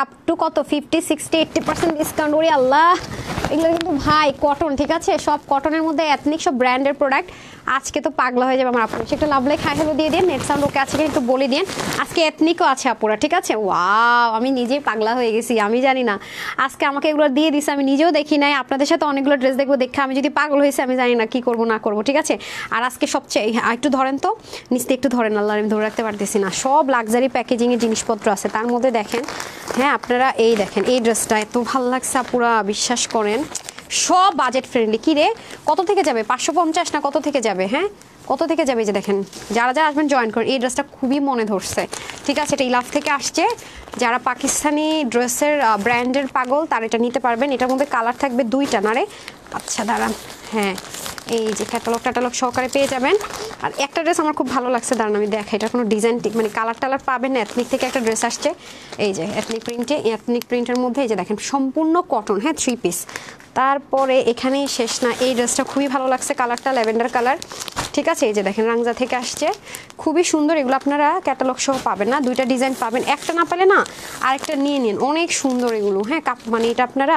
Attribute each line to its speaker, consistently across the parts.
Speaker 1: Up to কত 50-60-80% discount. ওরে আল্লাহ, এগুলো কিন্তু ভাই কটন, ঠিক আছে, সব কটনের মধ্যে এথনিক, সব ব্র্যান্ডের প্রোডাক্ট। আজকে তো পাগলা হয়ে যাবে আমার আপুরা। একটা লাভ লাইক হাই হ্যালো দিয়ে দিন, নেট সাউন্ড ওকে আছে কিনা একটু বলে দিন। আজকে এথনিকও আছে আপুরা, ঠিক আছে। ওয়াও, আমি নিজেই পাগলা হয়ে গেছি, আমি জানি না আজকে আমাকে এগুলো দিয়ে দিছে, আমি নিজেও দেখি নাই। আপনাদের সাথে অনেকগুলো ড্রেস দেখবো, দেখে আমি যদি পাগল হয়েছে আমি জানি না কি করবো না করবো, ঠিক আছে। আর আজকে সবচেয়ে একটু ধরেন তো নিচে, একটু ধরেন, আল্লাহ আমি ধরে রাখতে পারতেছি না। সব লাক্সারি প্যাকেজিংয়ের জিনিসপত্র আছে, তার মধ্যে দেখেন, হ্যাঁ আপনারা এই দেখেন, এই ড্রেসটা এত ভালো লাগছে আপুরা, বিশ্বাস করেন। সব বাজেট ফ্রেন্ডলি। কি রে, কত থেকে যাবে? 550 না কত থেকে যাবে? হ্যাঁ, কত থেকে যাবে? যে দেখেন, যারা যারা আসবেন জয়েন করেন। এই ড্রেসটা খুবই মনে ধরছে, ঠিক আছে। এটা ইলাফ থেকে আসছে। যারা পাকিস্তানি ড্রেসের ব্র্যান্ডের পাগল তারা এটা নিতে পারবেন। এটার মধ্যে কালার থাকবে 2টা না রে? আচ্ছা দাঁড়ান, হ্যাঁ এই যে ক্যাটালগ সহকারে পেয়ে যাবেন। আর একটা ড্রেস আমার খুব ভালো লাগছে, দাঁড়ান আমি দেখাই। এটা কোনো ডিজাইন মানে কালার টালার পাবেন না। এথনিক থেকে একটা ড্রেস আসছে, এই যে এথনিক প্রিন্টের মধ্যে, এই যে দেখেন সম্পূর্ণ কটন, হ্যাঁ 3 পিস। তারপরে এখানেই শেষ না, এই ড্রেসটা খুবই ভালো লাগছে, কালারটা ল্যাভেন্ডার কালার, ঠিক আছে। এই যে দেখেন রাংজা থেকে আসছে, খুবই সুন্দর। এগুলো আপনারা ক্যাটালগ সহ পাবেন না, 2টা ডিজাইন পাবেন। একটা না পেলে না আরেকটা নিয়ে নিন, অনেক সুন্দর এগুলো, হ্যাঁ। মানে এটা আপনারা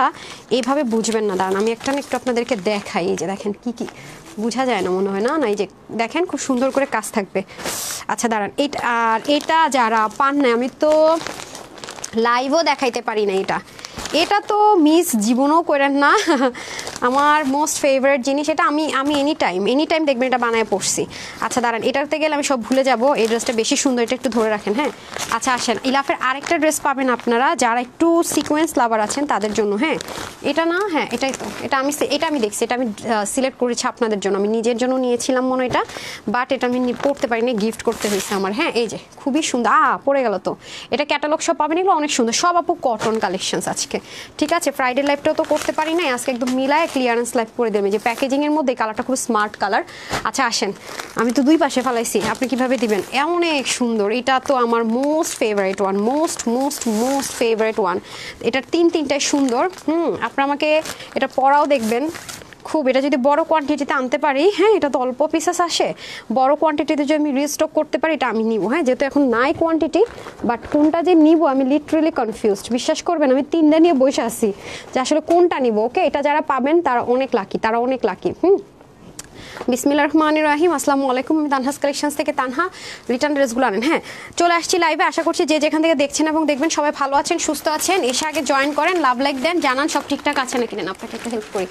Speaker 1: এইভাবে বুঝবেন না, দাঁড়ান আমি একটা না একটু আপনাদেরকে দেখাই। এই যে দেখেন কি কি বোঝা যায় না মনে হয়, না না এই যে দেখেন খুব সুন্দর করে কাজ থাকবে। আচ্ছা দাঁড়ান, এইটা আর এটা যারা পান না, আমি তো লাইভও দেখাইতে পারি না। এটা তো মিস জীবনও করেন না, আমার মোস্ট ফেভারিট জিনিস এটা। আমি এনি টাইম দেখবেন এটা বানায় পড়ছি। আচ্ছা দাঁড়ান, এটাতে গেলে আমি সব ভুলে যাব। এই ড্রেসটা বেশি সুন্দর, এটা একটু ধরে রাখেন, হ্যাঁ। আচ্ছা আসেন, ইলাফের আরেকটা ড্রেস পাবেন আপনারা যারা একটু সিকোয়েন্স লাভার আছেন তাদের জন্য, হ্যাঁ। এটা না, হ্যাঁ এটাই তো, এটা আমি দেখছি, এটা আমি সিলেক্ট করেছি আপনাদের জন্য। আমি নিজের জন্য নিয়েছিলাম মনে এটা, বাট এটা আমি পড়তে পারিনি, গিফট করতে হয়েছে আমার, হ্যাঁ। এই যে খুবই সুন্দর, পড়ে গেল তো। এটা ক্যাটালগ সব পাবেন, এগুলো অনেক সুন্দর, সব আপু কটন কালেকশনস আজকে, ঠিক আছে। ফ্রাইডে লাইভটাও তো করতে পারি না আজকে, একদম মিলায় ক্লিয়ারেন্স লাইভ করে দেবেন। যে প্যাকেজিংয়ের মধ্যে কালারটা খুব স্মার্ট কালার। আচ্ছা আসেন, আমি তো 2 পাশে ফেলাইছি, আপনি কিভাবে দিবেন? অনেক সুন্দর, এটা তো আমার most favourite one, most favourite one. এটার তিনটাই সুন্দর। আপনারা আমাকে এটা পরাও দেখবেন খুব। এটা যদি বড় কোয়ান্টিটিতে আনতে পারি, হ্যাঁ, এটা তো অল্প পিসেস আসে, বড় কোয়ান্টিটিতে যদি আমি রিস্টক করতে পারি এটা আমি নিব, হ্যাঁ। যেহেতু এখন নাই কোয়ান্টিটি, বাট কোনটা যে নিব আমি লিটারেলি কনফিউজড। বিশ্বাস করবেন আমি 3টা নিয়ে বসে আছি যে আসলে কোনটা নিব। ওকে, এটা যারা পাবেন তারা অনেক লাকি। বিসমিল্লাহির রহমানির রহিম। আসসালামু আলাইকুম, আমি তানহাস কালেকশনস থেকে তানহা। রিটার্ন ড্রেসগুলো আনেন, হ্যাঁ। চলে আসছি লাইভে, আশা করছি যে যেখান থেকে দেখছেন এবং দেখবেন সবাই ভালো আছেন, সুস্থ আছেন। এসে আগে জয়েন করেন, লাভ লাইক দেন, জানান সব ঠিকঠাক আছে নাকি, নেন আপনাকে একটু হেল্প করি,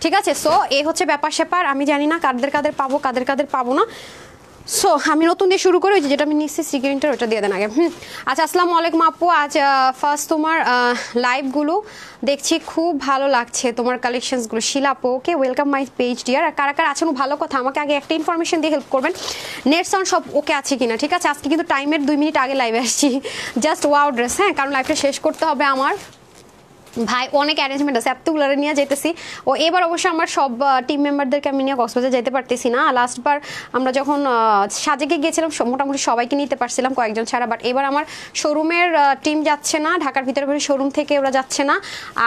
Speaker 1: ঠিক আছে। সো এই হচ্ছে ব্যাপার স্যাপার। আমি জানি না কাদের পাবো, কাদের পাবো না। সো আমি নতুন দিয়ে শুরু করি, ওই যেটা আমি নিচ্ছি সিকিউরিটির ওটা দিয়ে দেন আগে। আচ্ছা আসসালামু আলাইকুম আপু, আজ ফার্স্ট তোমার লাইভগুলো দেখছি, খুব ভালো লাগছে তোমার কালেকশনসগুলো। শিলা আপু, ওকে, ওয়েলকাম মাই পেজ ডিয়ার। আর কারা আছেন ভালো কথা, আমাকে আগে একটা ইনফরমেশন দিয়ে হেল্প করবেন, নেট সাউন্ড সব ওকে আছে কিনা, ঠিক আছে। আজকে কিন্তু টাইমের 2 মিনিট আগে লাইভে আসছি, জাস্ট ওয়াও ড্রেস, হ্যাঁ, কারণ লাইভটা শেষ করতে হবে আমার। ভাই অনেক অ্যারেঞ্জমেন্ট আছে, এতগুলো নিয়ে যেতেছি। ও এবার অবশ্য আমার সব টিম মেম্বারদেরকে আমি নিয়ে কক্সবাজার যেতে পারতেছি না। লাস্টবার আমরা যখন সাজেকে গিয়েছিলাম মোটামুটি সবাইকে নিতে পারছিলাম, কয়েকজন ছাড়া। বাট এবার আমার শোরুমের টিম যাচ্ছে না, ঢাকার ভিতরে শোরুম থেকে ওরা যাচ্ছে না।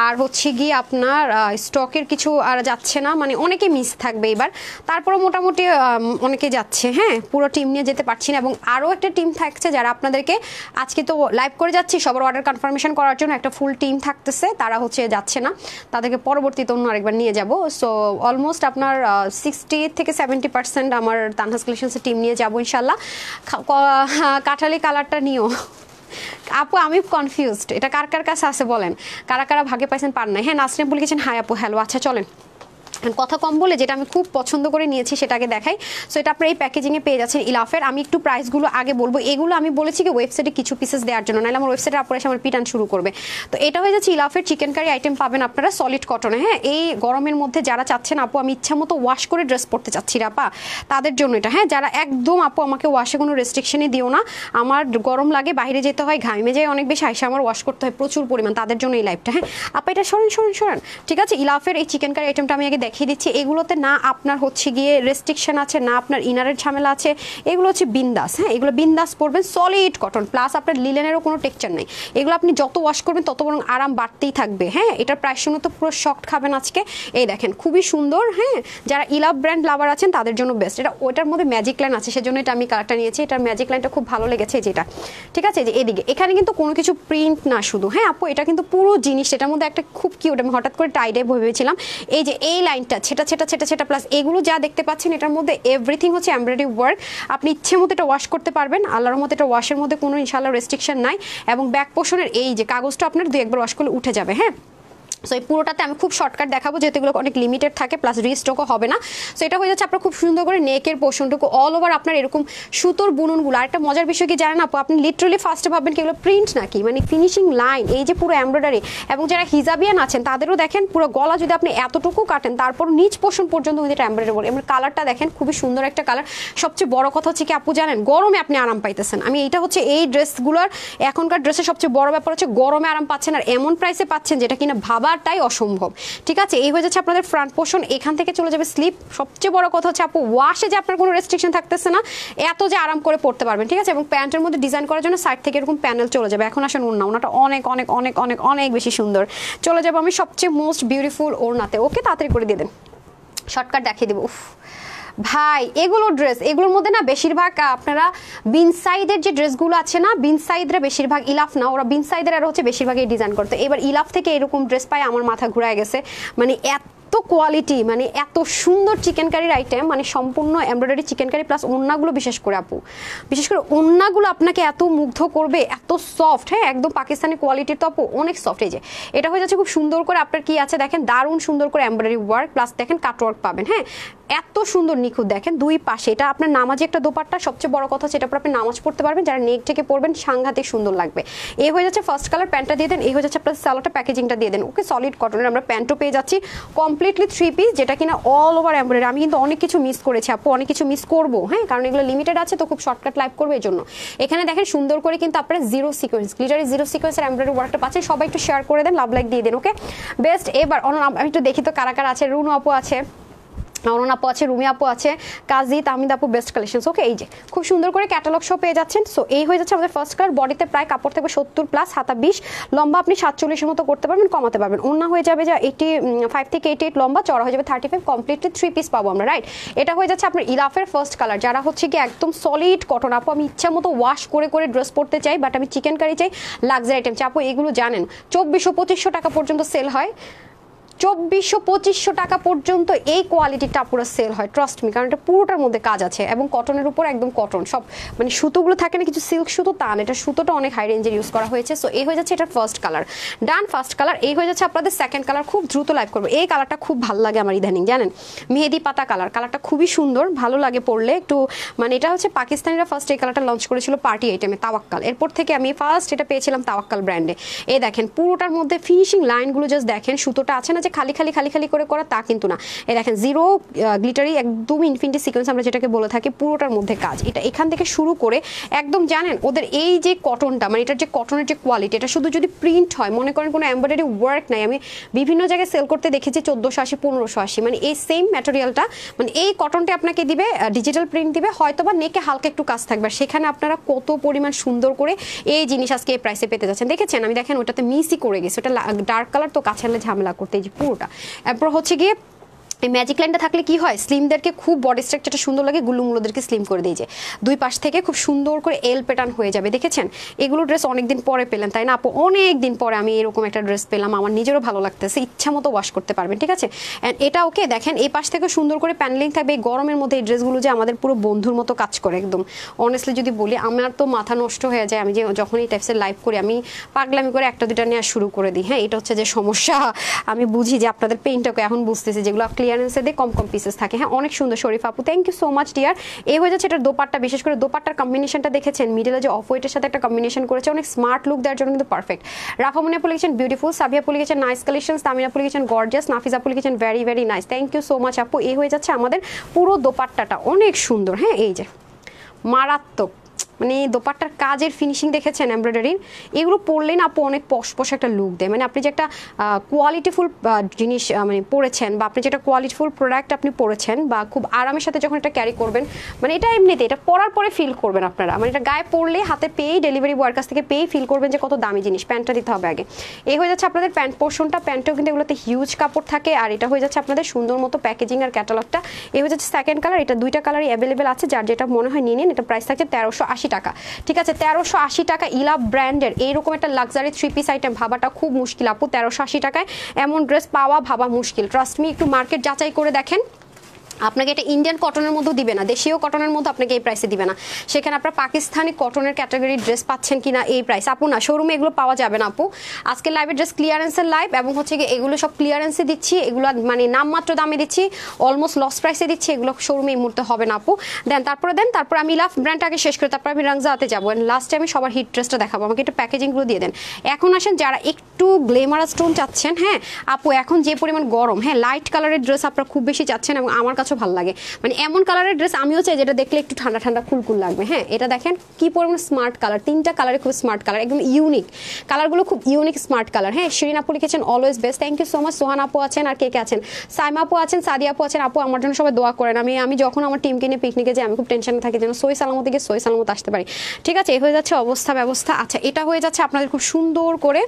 Speaker 1: আর হচ্ছে গিয়ে আপনার স্টকের কিছু আর যাচ্ছে না, মানে অনেকে মিস থাকবে এবার। তারপরে মোটামুটি অনেকে যাচ্ছে, হ্যাঁ, পুরো টিম নিয়ে যেতে পারছি না। এবং আরও একটা টিম থাকছে যারা আপনাদেরকে আজকে তো লাইভ করে যাচ্ছি সবার অর্ডার কনফার্মেশন করার জন্য, একটা ফুল টিম থাকতেছে, তারা হচ্ছে যাচ্ছে না, তাদেরকে পরবর্তীতে অন্য আরেকবার নিয়ে যাব। সো অলমোস্ট আপনার 60-70% আমার তানহাস কালেকশনসের টিম নিয়ে যাবো ইনশাল্লাহ। কাঠালি কালারটা নিও আপু, আমি কনফিউজড, এটা কার কাছে আছে বলেন, কারা ভাগে পাইছেন পার নাই। হ্যাঁ নাসরিন বলে গেছেন, হাই আপু, হ্যালো। আচ্ছা চলেন, কথা কম বলে যেটা আমি খুব পছন্দ করে নিয়েছি সেটাকে দেখাই। সো এটা আপনার এই প্যাকেজিংয়ে পেয়ে যাচ্ছেন ইলাফের। আমি একটু প্রাইসগুলো আগে বলবো, এগুলো আমি বলেছি কি ওয়েবসাইটে কিছু পিসেস দেওয়ার জন্য, নাহলে আমার ওয়েবসাইটে আপনারা এসে আমার পিটান শুরু করবে। তো এটা হয়ে যাচ্ছে ইলাফের চিকেন কারি আইটেম পাবেন আপনারা সলিড কটনে, হ্যাঁ। এই গরমের মধ্যে যারা চাচ্ছেন আপু আমি ইচ্ছা মতো ওয়াশ করে ড্রেস পরতে চাচ্ছি আপা, তাদের জন্য এটা, হ্যাঁ। যারা একদম আপু আমাকে ওয়াশে কোনো রেস্ট্রিকশনই দিও না, আমার গরম লাগে, বাইরে যেতে হয়, ঘামে যায় অনেক বেশি, আইসা আমার ওয়াশ করতে হয় প্রচুর পরিমাণ, তাদের জন্য এই লাইফটা, হ্যাঁ। আপা এটা সরেন, ঠিক আছে। ইলাফের এই চিকেন কারি আইটেমটা আমি আগে দেখি দেখিয়ে দিচ্ছি, এগুলোতে না আপনার হচ্ছে গিয়ে রেস্ট্রিকশন আছে, না আপনার ইনারের ঝামেলা আছে, এগুলো হচ্ছে বিন্দাস। হ্যাঁ, এগুলো বিন্দাস পরবেন, সলিড কটন, প্লাস আপনার লিলেনেরও কোনো টেক্সচার নেই। এগুলো আপনি যত ওয়াশ করবেন তত বরং আরাম বাড়তেই থাকবে। হ্যাঁ, এটার প্রাইস শুনে তো পুরো শক্ট খাবেন আজকে। এই দেখেন খুবই সুন্দর। হ্যাঁ, যারা ইলাভ ব্র্যান্ড লাভার আছেন তাদের জন্য বেস্ট। এটা ওইটার মধ্যে ম্যাজিক লাইন আছে, সেজন্য এটা আমি কালারটা নিয়েছি। এটার ম্যাজিক লাইনটা খুব ভালো লেগেছে যেটা, ঠিক আছে। যে এদিকে এখানে কিন্তু কোনো কিছু প্রিন্ট না শুধু, হ্যাঁ আপু এটা কিন্তু পুরো জিনিস, এটার মধ্যে একটা খুব কিউট, আমি হঠাৎ করে টাইডে ভেবেছিলাম। এই যে এই লাইনটা ছেটা ছেটা ছেটা ছেটা প্লাস এগুলো যা দেখতে পাচ্ছেন এটার মধ্যে এভরিথিং হচ্ছে এমব্রয়ডারি ওয়ার্ক। আপনি ইচ্ছে মতো এটা ওয়াশ করতে পারবেন, আল্লাহর মতো এটা ওয়াশের মধ্যে কোনো ইনশাআল্লাহ রেস্ট্রিকশন নাই। এবং ব্যাক পোর্শনের এই যে কাগজটা আপনার 2-1 বার ওয়াশ করলে উঠে যাবে। হ্যাঁ, সো এই পুরোটাতে আমি খুব শর্টকাট দেখাবো, যেহেতু এগুলো অনেক লিমিটেড থাকে, প্লাস রিস্টকও হবে না। সো এটা হয়ে যাচ্ছে আপনার খুব সুন্দর করে নেকের পোর্শনটুকু অল ওভার আপনার এরকম সুতোর বুননগুলো। আর একটা মজার বিষয় কি জানেন আপু, আপনি লিটারালি ফার্স্টে ভাববেন কি এগুলো প্রিন্ট নাকি, মানে ফিনিশিং লাইন, এই যে পুরো এমব্রয়ডারি। এবং যারা হিজাবিয়ান আছেন তাদেরও দেখেন পুরো গলা যদি আপনি এতটুকু কাটেন তারপর নিচ পোর্শন পর্যন্ত এটা এমব্রয়ডারি বলে। এবং কালারটা দেখেন খুবই সুন্দর একটা কালার। সবচেয়ে বড় কথা হচ্ছে কি আপু জানেন, গরমে আপনি আরাম পাইতেছেন। আমি এইটা হচ্ছে এই ড্রেসগুলোর এখনকার ড্রেসের সবচেয়ে বড় ব্যাপার হচ্ছে গরমে আরাম পাচ্ছেন, আর এমন প্রাইসে পাচ্ছেন যেটা কিনা ভাবাটাই অসম্ভব। ঠিক আছে, এই হয়ে যাচ্ছে আপনাদের ফ্রন্ট পোর্শন। এখান থেকে চলে যাবে স্লিপ। সবচেয়ে বড় কথা হচ্ছে আপু ওয়াশে যে আপনার কোনো রেস্ট্রিকশন থাকতেছে না, এত যে আরাম করে পড়তে পারবেন। ঠিক আছে, এবং প্যান্টের মধ্যে ডিজাইন করার জন্য সাইড থেকে এরকম প্যানেল চলে যাবে। এখন আসেন ওড়নাটা অনেক অনেক অনেক অনেক অনেক বেশি সুন্দর। চলে যাবো আমি সবচেয়ে মোস্ট বিউটিফুল ওড়নাতে। ওকে, তাড়াতাড়ি করে দিয়ে দেন, শর্টকাট দেখিয়ে দেবো। ভাই এগুলো ড্রেস, এগুলোর মধ্যে না বেশিরভাগ আপনারা বিন সাইডের যে ড্রেসগুলো আছে না, বিন সাইডরা বেশিরভাগ, ইলাফ না, ওরা বিন সাইডের আর হচ্ছে বেশিরভাগ এই ডিজাইন করতে। এবার ইলাফ থেকে এরকম ড্রেস পাই আমার মাথা ঘুরায় গেছে। মানে এত কোয়ালিটি, মানে এত সুন্দর চিকেন কারির আইটেম, মানে সম্পূর্ণ এমব্রয়ডারি চিকেন কারি প্লাস ওড়নাগুলো, বিশেষ করে আপু বিশেষ করে ওড়নাগুলো আপনাকে এত মুগ্ধ করবে, এত সফট। হ্যাঁ, একদম পাকিস্তানি কোয়ালিটির তো আপু, অনেক সফট। এই যে এটা হয়ে যাচ্ছে খুব সুন্দর করে আপনার কি আছে দেখেন, দারুণ সুন্দর করে এমব্রয়ডারি ওয়ার্ক প্লাস দেখেন কাটওয়ার্ক পাবেন। হ্যাঁ, এত সুন্দর নিখুঁত দেখেন দুই পাশে। এটা আপনার নামাজে একটা দোপাট্টা, সবচেয়ে বড় কথা সেটা আপনি নামাজ পড়তে পারবেন, যারা নেক থেকে পড়বেন সাংঘাতিক সুন্দর লাগবে। এই হয়ে যাচ্ছে ফার্স্ট কালার, প্যান্টটা দিয়ে দেন। এই হয়ে যাচ্ছে আপনার সালোয়ারটা, প্যাকেজিংটা দিয়ে দেন। ওকে, সলিড কটনের আমরা প্যান্টও পেয়ে যাচ্ছি কমপ্লিটলি 3 পিস, যেটা কিনা অল ওভার এমব্রয়ডারি। আমি কিন্তু অনেক কিছু মিস করেছি আপু, অনেক কিছু মিস করবো। হ্যাঁ, কারণ এগুলো লিমিটেড আছে তো খুব শর্টকাট লাইভ করবে এই জন্য। এখানে দেখেন সুন্দর করে কিন্তু আপনারা জিরো সিকোয়েন্স, গ্লিটারি জিরো সিকোয়েন্সের এমব্রয়ডারি ওয়ার্কটা পাচ্ছেন। সবাই একটু শেয়ার করে দেন, লাভ লাইক দিয়ে দেন। ওকে, বেস্ট। এবার আমি একটু দেখি তো কারা কারা আছে। রুনু আপু আছে, অরুণ আপু আছে, রুমি আপু আছে, কাজী, তামিদ আপু, বেস্ট কালেকশন। ওকে, এই যে খুব সুন্দর করে ক্যাটালগ শো পেয়ে যাচ্ছেন। সো এই হয়ে যাচ্ছে আমাদের ফার্স্ট কালার। বডিতে প্রায় কাপড় থাকবে 70 প্লাস, হাতা 20, লম্বা আপনি 47-এর মতো করতে পারবেন, কমাতে পারবেন। ওড়না হয়ে যাবে যা 85 থেকে 88 লম্বা, চড়া হয়ে যাবে 35, কমপ্লিটলি 3 পিস পাবো আমরা, রাইট। এটা হয়ে যাচ্ছে আপনার ইলাফের ফার্স্ট কালার। যারা হচ্ছে কি একদম সলিড কটন আপু, আমি ইচ্ছা মতো ওয়াশ করে করে ড্রেস পরতে চাই, বাট আমি চিকেন কারি চাই, লাক্সারি আইটেম চাই আপু। এগুলো জানেন 2400-2500 টাকা পর্যন্ত সেল হয়, 2400-2500 টাকা পর্যন্ত এই কোয়ালিটিটা পুরো সেল হয়, ট্রাস্ট মি, কারণ এটা পুরোটার মধ্যে কাজ আছে এবং কটনের উপর একদম কটন সব, মানে সুতোগুলো থাকে না কিছু সিল্ক সুতো, তা না, এটা সুতোটা অনেক হাই রেঞ্জের ইউজ করা হয়েছে। সো এই হয়ে যাচ্ছে এটা ফার্স্ট কালার, ডান ফার্স্ট কালার। এই হয়ে যাচ্ছে আপনাদের সেকেন্ড কালার, খুব দ্রুত লাইভ করবো। এই কালারটা খুব ভালো লাগে আমার ইদানিং, জানেন, মেহেদি পাতা কালার। কালারটা খুবই সুন্দর, ভালো লাগে পরলে একটু, মানে এটা হচ্ছে পাকিস্তানিরা ফার্স্ট এই কালারটা লঞ্চ করেছিল পার্টি আইটেমে, তাওয়াক্কাল। এরপর থেকে আমি ফার্স্ট এটা পেয়েছিলাম তাওয়াক্কাল ব্র্যান্ডে। এই দেখেন পুরোটার মধ্যে ফিনিশিং লাইনগুলো জাস্ট দেখেন, সুতোটা আছে না যে খালি খালি খালি খালি করে করা, তা কিন্তু না। এই দেখেন জিরো গ্লিটারি, একদম ইনফিনিটি সিকোয়েন্স আমরা যেটাকে বলে থাকি, পুরোটার মধ্যে কাজ। এটা এখান থেকে শুরু করে একদম জানেন ওদের এই যে কটনটা, মানে এটার যে কটনের যে কোয়ালিটি, এটা শুধু যদি প্রিন্ট হয়, মনে করেন কোনো এমব্রয়ডারি ওয়ার্ক নাই, আমি বিভিন্ন জায়গায় সেল করতে দেখেছি 1480, 1580, মানে এই সেম ম্যাটেরিয়ালটা, মানে এই কটনটা আপনাকে দিবে ডিজিটাল প্রিন্ট দিবে, হয়তো বা নেকে হালকা একটু কাজ থাকবে, সেখানে আপনারা কত পরিমাণ সুন্দর করে এই জিনিস আজকে এই প্রাইসে পেতে যাচ্ছেন। দেখেছেন আমি দেখেন ওটাতে মিসই করে গেছি, ওটা ডার্ক কালার তো কাছে আনলে ঝামেলা করতে, এই যে পুরোটা। এরপর হচ্ছে গিয়ে এই ম্যাজিক লাইনটা থাকলে কি হয়, স্লিমদেরকে খুব বডি স্ট্রাকচারটা সুন্দর লাগে, গুলুমুলোদেরকে স্লিম করে দিয়ে যায়, দুই পাশ থেকে খুব সুন্দর করে এল প্যাটার্ন হয়ে যাবে। দেখেছেন এগুলো ড্রেস অনেকদিন পরে পেলেন তাই না আপু, অনেক দিন পরে আমি এরকম একটা ড্রেস পেলাম, আমার নিজেরও ভালো লাগতেছে, ইচ্ছা মতো ওয়াশ করতে পারবেন। ঠিক আছে, অ্যান্ড এটা ওকে দেখেন এই পাশ থেকে সুন্দর করে প্যানেলিং থাকবে। এই গরমের মধ্যে এই ড্রেসগুলো যে আমাদের পুরো বন্ধুর মতো কাজ করে, একদম অনেস্টলি যদি বলি আমার তো মাথা নষ্ট হয়ে যায়, আমি যে যখন এই টাইপসের লাইভ করি আমি পাগলামি করে একটা দুটা নেওয়া শুরু করে দিই। হ্যাঁ, এটা হচ্ছে যে সমস্যা, আমি বুঝি যে আপনাদের পেইনটাকে এখন বুঝতেছি, যেগুলো ক্লিয়ারেন্সে দিয়ে কম পিসেস থাকে। হ্যাঁ, অনেক সুন্দর শরীফ আপু, thank you so much dear. এই হয়ে যাচ্ছে এটার দোপাট্টা, বিশেষ করে দোপাট্টার কম্বিনেশনটা দেখেছেন, মিডলে যে অফ হোয়াইটের সাথে একটা কম্বিনেশন করেছে, অনেক স্মার্ট লুক দেওয়ার জন্য কিন্তু পারফেক্ট। রাফামনি আপু লিখেছেন বিউটিফুল, সাবিয়া আপু লিখেছেন নাইস কালেকশন, তামিনা আপু লিখেছেন গর্জিয়াস, নাফিজ আপু লিখেছেন very very nice, thank you so much আপু। এই হয়ে যাচ্ছে আমাদের পুরো দোপাট্টাটা অনেক সুন্দর। হ্যাঁ, এই যে মারাত্মক, মানে দোপাট্টার কাজের ফিনিশিং দেখেছেন এমব্রয়ডারির, এগুলো পরলে না আপু অনেক পশ একটা লুক দেয়। মানে আপনি যে একটা কোয়ালিটিফুল জিনিস মানে পরেছেন, বা আপনি যেটা কোয়ালিটিফুল প্রোডাক্ট আপনি পরেছেন, বা খুব আরামের সাথে যখন এটা ক্যারি করবেন, মানে এটা এমনিতে এটা পরার পরে ফিল করবেন আপনারা, মানে এটা গায়ে পরলে হাতে পেয়েই ডেলিভারি বয়ের কাছ থেকে পেয়েই ফিল করবেন যে কত দামি জিনিস। প্যান্টটা দিতে হবে আগে। এই হয়ে যাচ্ছে আপনাদের প্যান্ট পোর্শনটা, প্যান্টেও কিন্তু এগুলোতে হিউজ কাপড় থাকে, আর এটা হয়ে যাচ্ছে আপনাদের সুন্দর মতো প্যাকেজিং আর ক্যাটালগটা। এই হয়ে যাচ্ছে সেকেন্ড কালার, এটা দুইটা কালারই অ্যাভেলেবেল আছে, যার যেটা মনে হয় নিয়ে নিন। এটা প্রাইস থাকছে 1380 টাকা। ঠিক আছে, 1380 টাকা ইলাভ ব্র্যান্ডের এইরকম একটা লাক্সারি 3 পিস আইটেম ভাবাটা খুব মুশকিল আপু। 1380 টাকায় এমন ড্রেস পাওয়া ভাবা মুশকিল। ট্রাস্ট মি, একটু মার্কেট যাচাই করে দেখেন। আপনাকে এটা ইন্ডিয়ান কটনের মধ্যেও দিবে না, দেশীয় কটনের মধ্যে আপনাকে এই প্রাইসে দিবে না। সেখানে আপনার পাকিস্তানি কটনের ক্যাটাগরির ড্রেস পাচ্ছেন কিনা এই প্রাইস আপু না, শোরুমে এগুলো পাওয়া যাবে না আপু। আজকে লাইভের ড্রেস ক্লিয়ারেন্সের লাইভ, এবং হচ্ছে গিয়ে এগুলো সব ক্লিয়ারেন্সে দিচ্ছি, এগুলো মানে নামমাত্র দামে দিচ্ছি, অলমোস্ট লস প্রাইসে দিচ্ছি, এগুলো শোরুমে এই মুহূর্তে হবে না আপু। তারপর আমি লাভ ব্র্যান্ড আগে শেষ করে তারপর আমি রাংজাতে যাবো। লাস্টে আমি সবার হিট ড্রেসটা দেখাবো, আমাকে একটু প্যাকেজিংগুলো দিয়ে দেন। এখন আসেন যারা একটু গ্লেমারাস টোন চাচ্ছেন, হ্যাঁ আপু এখন যে পরিমাণ গরম, হ্যাঁ লাইট কালারের ড্রেস আপনারা খুব বেশি চাচ্ছেন, এবং আমার কাছেও ভালো লাগে। মানে এমন কালারের ড্রেস আমিও চাই যেটা দেখলে একটু ঠান্ডা ঠান্ডা কুলকুল লাগবে। হ্যাঁ এটা দেখেন কি পরিমাণ স্মার্ট কালার, তিনটা কালারে খুব স্মার্ট কালার, একদম ইউনিক কালারগুলো, খুব ইউনিক স্মার্ট কালার। হ্যাঁ শিরিন আপু লিখেছেন always best, thank you so much. Sohan আপু আছেন, আর কে কে আছেন, সাইমা আপু আছেন, সাদিয়া আপু আছেন। আপু আমার জন্য সবাই দোয়া করেন। আমি যখন আমার টিমকে নিয়ে পিকনিকে যাই আমি খুব টেনশনে থাকি যেন সই সালামতে গিয়ে সই সালামত আসতে পারি। ঠিক আছে, এই হয়ে যাচ্ছে অবস্থা ব্যবস্থা। আচ্ছা এটা হয়ে যাচ্ছে আপনাদের খুব সুন্দর করে,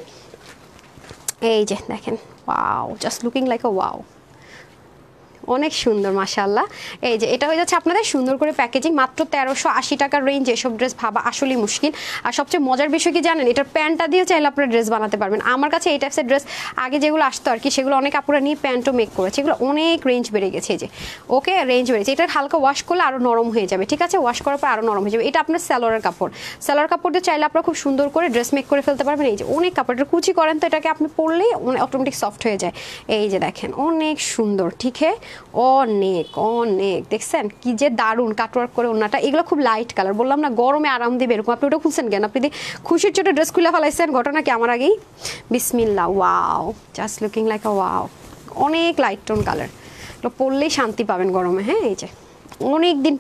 Speaker 1: এই যে দেখেন, ওয়াও, জাস্ট লুকিং লাইক আ ওয়াও, অনেক সুন্দর মাশাআল্লাহ। এই যে এটা হয়ে যাচ্ছে আপনাদের সুন্দর করে প্যাকেজিং, মাত্র 1380 টাকার রেঞ্জ। এসব ড্রেস ভাবা আসলেই মুশকিল। আর সবচেয়ে মজার বিষয় কি জানেন, এটার প্যান্টটা দিয়ে চাইলে আপনারা ড্রেস বানাতে পারবেন। আমার কাছে এই টাইপসের ড্রেস আগে যেগুলো আসতো আর কি, সেগুলো অনেক আপুরা নিয়ে প্যান্টও মেক করেছে, এগুলো অনেক রেঞ্জ বেড়ে গেছে। এই যে ওকে রেঞ্জ বেড়েছে, এটা হালকা ওয়াশ করলে আরও নরম হয়ে যাবে। ঠিক আছে, ওয়াশ করার পর আরও নরম হয়ে যাবে। এটা আপনার সালোয়ারের কাপড়, সালোয়ার কাপড় দিয়ে চাইলে আপনারা খুব সুন্দর করে ড্রেস মেক করে ফেলতে পারবেন। এই যে অনেক কাপড়টা কুচি করেন তো এটাকে আপনি পরলেই অটোমেটিক সফট হয়ে যায়। এই যে দেখেন অনেক সুন্দর, ঠিক আছে, অনেক অনেক দেখছেন কি যে দারুণ কাটওয়ার্ক করে ওনাটা। এগুলো খুব লাইট কালার, বললাম না গরমে আরাম দিবে এরকম। আপনি ওটা খুলছেন কেন? আপনি খুশির ছোট ড্রেস খুলে ফেলাইছেন, ঘটনা কি আমার আগেই? বিসমিল্লাহ, ওয়াও, জাস্ট লুকিং লাইক আ ওয়াও, অনেক লাইট টোন কালার, এগুলো পরলেই শান্তি পাবেন গরমে। হ্যাঁ এই যে অনেক দিন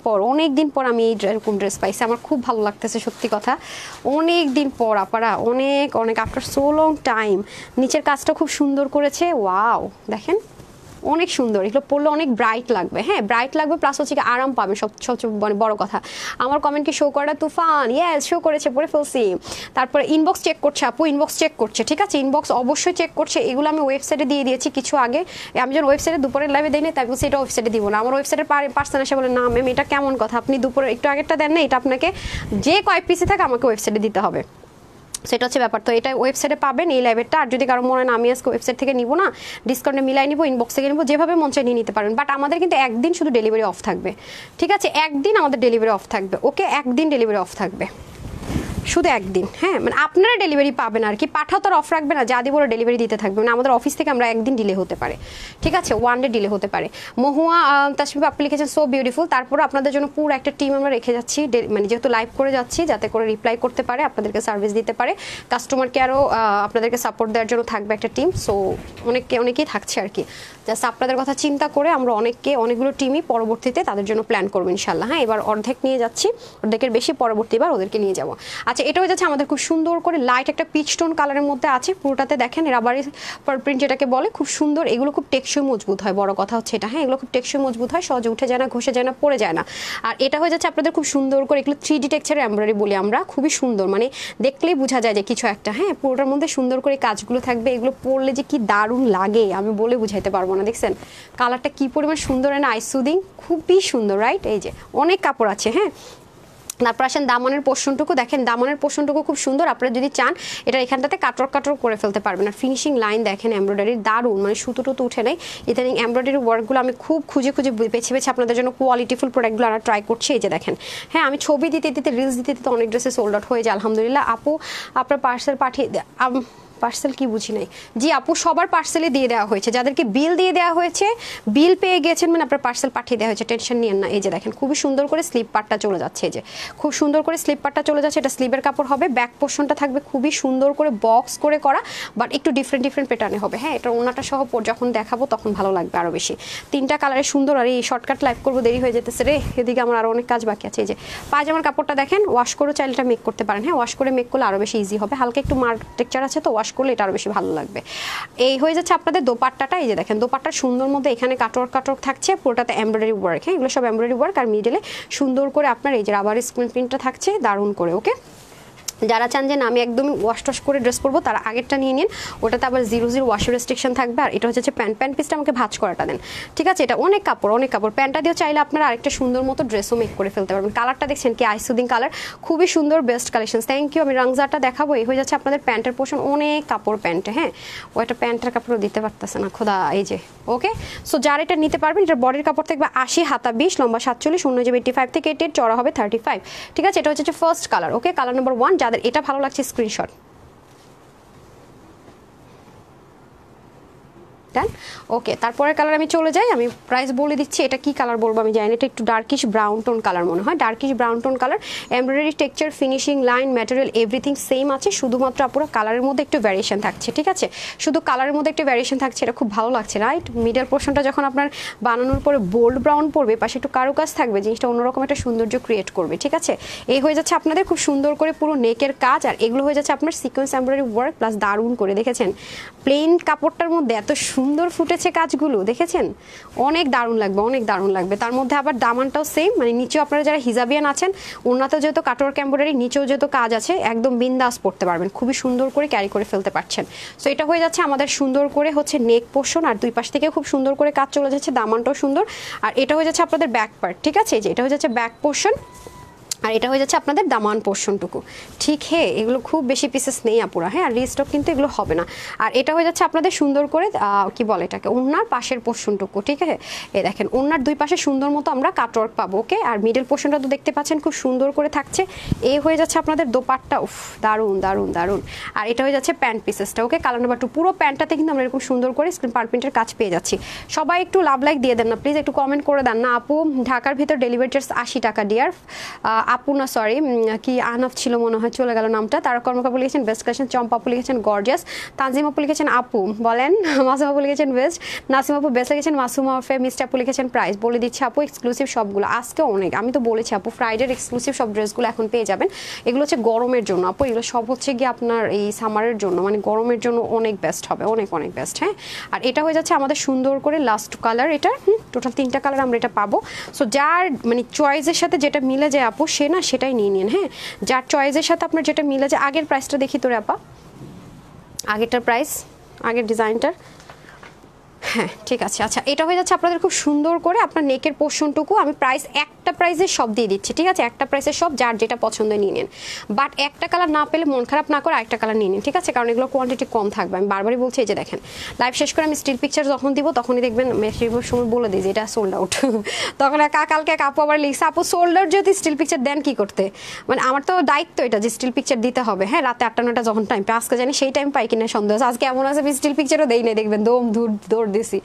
Speaker 1: পর আমি এই এরকম ড্রেস পাইছি, আমার খুব ভালো লাগতেছে সত্যি কথা। অনেক দিন পর আপারা, অনেক অনেক আফটার সো লং টাইম। নিচের কাজটা খুব সুন্দর করেছে, ওয়াও দেখেন অনেক সুন্দর। এগুলো পরলে অনেক ব্রাইট লাগবে, হ্যাঁ ব্রাইট লাগবে, প্লাস হচ্ছে কি আরাম পাবে, সবচেয়ে মানে বড় কথা। আমার কমেন্ট কি শো করাটা তুফান? ইয়েস শো করেছে, পড়ে ফেলছি। তারপরে ইনবক্স চেক করছে আপু, ইনবক্স চেক করছে। ঠিক আছে, ইনবক্স অবশ্যই চেক করছে। এগুলো আমি ওয়েবসাইটে দিয়ে দিয়েছি কিছু আগে। আমি যখন ওয়েবসাইটে দুপুরের লাইভে দিই না, তাই সেটা ওয়েবসাইটে দিব না। আমার ওয়েবসাইটের পার্সন এসে বলে না ম্যাম এটা কেমন কথা, আপনি দুপুরে একটু আগেরটা দেন না, এটা আপনাকে যে কয়েক পিসে থাকে আমাকে ওয়েবসাইটে দিতে হবে, সেটা হচ্ছে ব্যাপার। তো এটা ওয়েবসাইটে পাবেন এই লাইভেরটা। আর যদি কারো মনে হয় না আমি আজকে ওয়েবসাইট থেকে নিব না, ডিসকাউন্টে মিলাই নিব, ইনবক্স থেকে নিব, যেভাবে মন চাই নিয়ে নিতে পারেন। বাট আমাদের কিন্তু একদিন শুধু ডেলিভারি অফ থাকবে। ঠিক আছে, একদিন আমাদের ডেলিভারি অফ থাকবে। ওকে, একদিন ডেলিভারি অফ থাকবে, শুধু একদিন। হ্যাঁ মানে আপনারা ডেলিভারি পাবেন আর কি, পাঠাও তার অফ রাখবে না, যা দিব ওরা ডেলিভারি দিতে থাকবে। মানে আমাদের অফিস থেকে আমরা একদিন ডিলে হতে পারে, ঠিক আছে, ওয়ান ডে ডিলে হতে পারে। মহুয়া তাসমিফ আপনি লিখেছেন সো বিউটিফুল। তারপর আপনাদের জন্য পুরো একটা টিম আমরা রেখে যাচ্ছি, মানে যেহেতু লাইভ করে যাচ্ছি, যাতে করে রিপ্লাই করতে পারে, আপনাদেরকে সার্ভিস দিতে পারে, কাস্টমার কেয়ারও আপনাদেরকে সাপোর্ট দেওয়ার জন্য থাকবে একটা টিম। সো অনেকেই থাকছে আর কি, জাস্ট আপনাদের কথা চিন্তা করে আমরা অনেকগুলো টিমই পরবর্তীতে তাদের জন্য প্ল্যান করবো ইনশাল্লাহ। হ্যাঁ এবার অর্ধেক নিয়ে যাচ্ছি, অর্ধেকের বেশি পরবর্তী এবার ওদেরকে নিয়ে যাবো। আচ্ছা এটা হয়ে যাচ্ছে আমাদের খুব সুন্দর করে লাইট একটা পিচ টোন কালারের মধ্যে আছে, পুরোটাতে দেখেন রাবারি প্রিন্ট যেটাকে বলে, খুব সুন্দর। এগুলো খুব টেকসই মজবুত হয়, বড় কথা হচ্ছে এটা। হ্যাঁ এগুলো খুব টেকসই মজবুত হয়, সহজে উঠে যায় না, ঘষে যায় না, পড়ে যায় না। আর এটা হয়ে যাচ্ছে আপনাদের খুব সুন্দর করে, এগুলো 3D টেক্সচারের এমব্রয়ডারি বলি আমরা, খুবই সুন্দর, মানে দেখলেই বোঝা যায় যে কিছু একটা। হ্যাঁ পুরোটার মধ্যে সুন্দর করে কাজগুলো থাকবে, এগুলো পরলে যে কি দারুণ লাগে আমি বলে বুঝাইতে পারবো না। দেখছেন কালারটা কি পরিমাণ সুন্দর, না আইসুদিং, খুবই সুন্দর, রাইট? এই যে অনেক কাপড় আছে। হ্যাঁ তারপর আসেন দামানের পোর্শনটুকু দেখেন, দামানের পোর্শনটুকু খুব সুন্দর। আপনারা যদি চান এটা এখানটাতে কাটর করে ফেলতে পারবেন। আর ফিনিশিং লাইন দেখেন এমব্রয়ডারির দারুণ, মানে সুতো টুতো উঠে নেই। ইদানিং এমব্রয়ডারি ওয়ার্কগুলো আমি খুব খুঁজে বেছে আপনাদের জন্য কোয়ালিটিফুল প্রোডাক্টগুলো আমরা ট্রাই করছি। এই যে দেখেন, হ্যাঁ আমি ছবি দিতে রিলস দিতে অনেক ড্রেসে সোল্ড আউট হয়ে যায় আলহামদুলিল্লাহ। আপু আপনার পার্সেল পাঠিয়ে পার্সেল কি বুঝি নাই, জি আপু সবার পার্সেলে দিয়ে দেওয়া হয়েছে, যাদেরকে বিল দিয়ে দেওয়া হয়েছে, বিল পেয়ে গেছেন মানে আপনার পার্সেল পাঠিয়ে দেওয়া হয়েছে, টেনশন নিয়েন না। এই যে দেখেন খুবই সুন্দর করে স্লিপ পার্টটা চলে যাচ্ছে, এই যে খুব সুন্দর করে স্লিপ পার্টটা চলে যাচ্ছে, এটা স্লিভের কাপড় হবে। ব্যাক পোর্শনটা থাকবে খুবই সুন্দর করে বক্স করে করা, বাট একটু ডিফারেন্ট প্যাটার্নে হবে। হ্যাঁ, এটা ওনাটা সহ যখন দেখাবো তখন ভালো লাগবে আরো বেশি। তিনটা কালারে সুন্দর। আর এই শর্টকাট লাইভ করবো, দেরি হয়ে যেতেছে রে, এদিকে আমার আরো অনেক কাজ বাকি আছে। এই যে পায়জামার কাপড়টা দেখেন, ওয়াশ করে চাইলেটা মেক করতে পারেন। হ্যাঁ, ওয়াশ করে মেক করলে আরো বেশি ইজি হবে, হালকা একটু মার্ক টেক্সচার আছে তো ওয়াশ করলে এটা আরো বেশি ভালো লাগবে। এই হয়ে যাচ্ছে আপনাদের দোপাট্টাটা। এই যে দেখেন দোপাট্টার সুন্দর মধ্যে এখানে কাটওয়ার্ক থাকছে, পুরোটাতে এমব্রয়ডারি ওয়ার্ক। হ্যাঁ, এগুলো সব এমব্রয়ডারি ওয়ার্ক, আর মিডলে সুন্দর করে আপনার এই যে রাবার স্ক্রিন প্রিন্টটা থাকছে দারুণ করে। ওকে, যারা চান যে না আমি একদমই ওয়াশ টশ করে ড্রেস পরবো তারা আগেরটা নিয়ে নিন, ওটাতে আবার 0 ওয়াশের রেস্ট্রিকশন থাকবে। আর এটা হচ্ছে প্যান্ট পিসটা আমাকে ভাঁজ করাটা দেন, ঠিক আছে? এটা অনেক কাপড় প্যান্টটা দিয়েও চাইলে আপনারা আরেকটা সুন্দর মতো ড্রেসও মেক করে ফেলতে পারবেন। কালারটা দেখছেন কি আইসুদিং কালার, খুবই সুন্দর, বেস্ট কালেকশন। Thank you. আমি রংজারটা দেখাবো। এই হয়ে যাচ্ছে আপনাদের প্যান্টের পোর্শন, অনেক কাপড় প্যান্টে। হ্যাঁ, ও একটা প্যান্টের কাপড়ও দিতে পারতেছে না খোদা। এই যে ওকে, সো যারা এটা নিতে পারবেন, এটার বডির কাপড় থাকবে 80, হাতা 20, লম্বা 47, অন্য যে 85 থেকে 88, চড়া হবে 35, ঠিক আছে? এটা হচ্ছে ফার্স্ট কালার। ওকে, কালার নাম্বার 1। যাদের এটা ভালো লাগছে স্ক্রিনশট দেন। ওকে, তারপরের কালার আমি চলে যাই, আমি প্রাইস বলে দিচ্ছি। এটা কি কালার বলবো আমি জানি, এটা একটু ডার্কিশ ব্রাউন টোন কালার মনে হয়, darkish brown tone colour. Embroidery texture, finishing, line, material everything same আছে, শুধুমাত্র আপুরা কালারের মধ্যে একটু ভ্যারিয়েশন থাকছে, ঠিক আছে? শুধু কালারের মধ্যে একটু ভ্যারিয়েশন থাকছে, এটা খুব ভালো লাগছে রাইট? মিডল পোর্শনটা যখন আপনার বানানোর পরে বোল্ড ব্রাউন পড়বে, পাশে একটু কারুকাজ থাকবে, জিনিসটা অন্যরকম একটা সৌন্দর্য ক্রিয়েট করবে, ঠিক আছে? এই হয়ে যাচ্ছে আপনাদের খুব সুন্দর করে পুরো নেকের কাজ, আর এগুলো হয়ে যাচ্ছে আপনার সিকোয়েন্স এমব্রয়ডারি ওয়ার্ক প্লাস দারুণ করে দেখেছেন প্লেন কাপড়টার মধ্যে এত সুন্দর ফুটেছে কাজগুলো, দেখেছেন? অনেক দারুণ লাগবে, অনেক দারুণ লাগবে। তার মধ্যে আবার দামানটাও সেম, মানে নিচেও আপনারা যারা হিজাবিয়ান আছেন, ওনাতেও যেহেতু কাটওয়ার্ক এমব্রয়ডারি, নিচেও যেহেতু কাজ আছে, একদম বিন্দাস পড়তে পারবেন, খুবই সুন্দর করে ক্যারি করে ফেলতে পারছেন। সো এটা হয়ে যাচ্ছে আমাদের সুন্দর করে হচ্ছে নেক পোর্শন, আর দুই পাশ থেকে খুব সুন্দর করে কাজ চলে যাচ্ছে, দামানটাও সুন্দর। আর এটা হয়ে যাচ্ছে আপনাদের ব্যাক পার্ট, ঠিক আছে? যে এটা হয়ে যাচ্ছে ব্যাক পোর্শন, আর এটা হয়ে যাচ্ছে আপনাদের দামান পোর্শনটুকু, ঠিক? হ্যাঁ, এগুলো খুব বেশি পিসেস নেই আপুরা। হ্যাঁ, আর রিস্টক কিন্তু এগুলো হবে না। আর এটা হয়ে যাচ্ছে আপনাদের সুন্দর করে কি বলে এটাকে, ওনার পাশের পোর্শনটুকু, ঠিক আছে? এই দেখেন ওনার দুই পাশে সুন্দর মতো আমরা কাটওয়ার্ক পাবো। ওকে, আর মিডল পোর্শনটা তো দেখতে পাচ্ছেন খুব সুন্দর করে থাকছে। এই হয়ে যাচ্ছে আপনাদের দোপাট্টা, উফ দারুণ দারুণ দারুণ। আর এটা হয়ে যাচ্ছে প্যান্ট পিসেসটা। ওকে, কালার নাম্বার 2। পুরো প্যান্টটাতে কিন্তু আমরা এরকম সুন্দর করে স্ক্রিন পার প্রিন্টের কাজ পেয়ে যাচ্ছি। সবাই একটু লাভ লাইক দিয়ে দেন না প্লিজ, একটু কমেন্ট করে দেন না। আপু ঢাকার ভিতর ডেলিভারি চার্জ 80 টাকা ডিয়ার। আপু না সরি কি আহনাফ ছিল মনে হয়, চলে গেল নামটা। তারা কর্মকাপু লিখেছেন বেস্ট কালেকশন, চম্পা আপু লিখেছেন গর্জিয়াস, তানজিম আপু লিখেছেন আপু বলেন, মাসুম আপু লিখেছেন বেস্ট, নাসিম আপু বেস্ট লিখেছেন, মাসুম আফে, মিস্টার আপু লিখেছেন প্রাইস বলে দিচ্ছি আপু। এক্সক্লুসিভ সবগুলো আজকে অনেক, আমি তো বলেছি আপু ফ্রাইডের এক্সক্লুসিভ সব ড্রেসগুলো এখন পেয়ে যাবেন। এগুলো হচ্ছে গরমের জন্য আপু, এগুলো সব হচ্ছে গিয়ে আপনার এই সামারের জন্য, মানে গরমের জন্য অনেক বেস্ট হবে, অনেক অনেক বেস্ট। হ্যাঁ, আর এটা হয়ে যাচ্ছে আমাদের সুন্দর করে লাস্ট কালার, এটা টোটাল 3টা কালার আমরা এটা পাবো। সো যার মানে চয়েসের সাথে যেটা মিলে যায় আপু, সে না সেটাই নিয়ে নিন। হ্যাঁ, যার চয়েসের সাথে আপনার যেটা মিলে যায়। আগের প্রাইসটা দেখি তোরে আপা, আগেরটার প্রাইস, আগের ডিজাইনটার। হ্যাঁ ঠিক আছে। আচ্ছা, এটা হয়ে যাচ্ছে আপনাদের খুব সুন্দর করে আপনার নেকের পোর্শনটুকু। আমি প্রাইস একটা প্রাইসে সব দিয়ে দিচ্ছি, ঠিক আছে? একটা প্রাইসে সব, যার যেটা পছন্দ নিয়ে নিন। বাট একটা কালার না পেলে মন খারাপ না করে আরেকটা কালার নিয়ে নিন, ঠিক আছে? কারণ এগুলো কোয়ান্টিটি কম থাকবে, আমি বারবারই বলছি। এই যে দেখেন লাইভ শেষ করে আমি স্টিল পিকচার যখন দিব তখনই দেখবেন মেশিনের সময় বলে দিই যে এটা সোল্ড আউট। তখন কালকে এক আপু আবার লিখছে, আপু সোল্ড আউট যদি স্টিল পিকচার দেন কি করতে? মানে আমার তো দায়িত্ব এটা যে স্টিল পিকচার দিতে হবে। হ্যাঁ, রাতে 8টা-9টা যখন টাইম পাই, আজকে জানি সেই টাইম পাই কিনা সন্দেহ আছে। আজকে এমন আছে আমি স্টিল পিকচারও দেই নাই, দেখবেন দম দৌড় দিছি,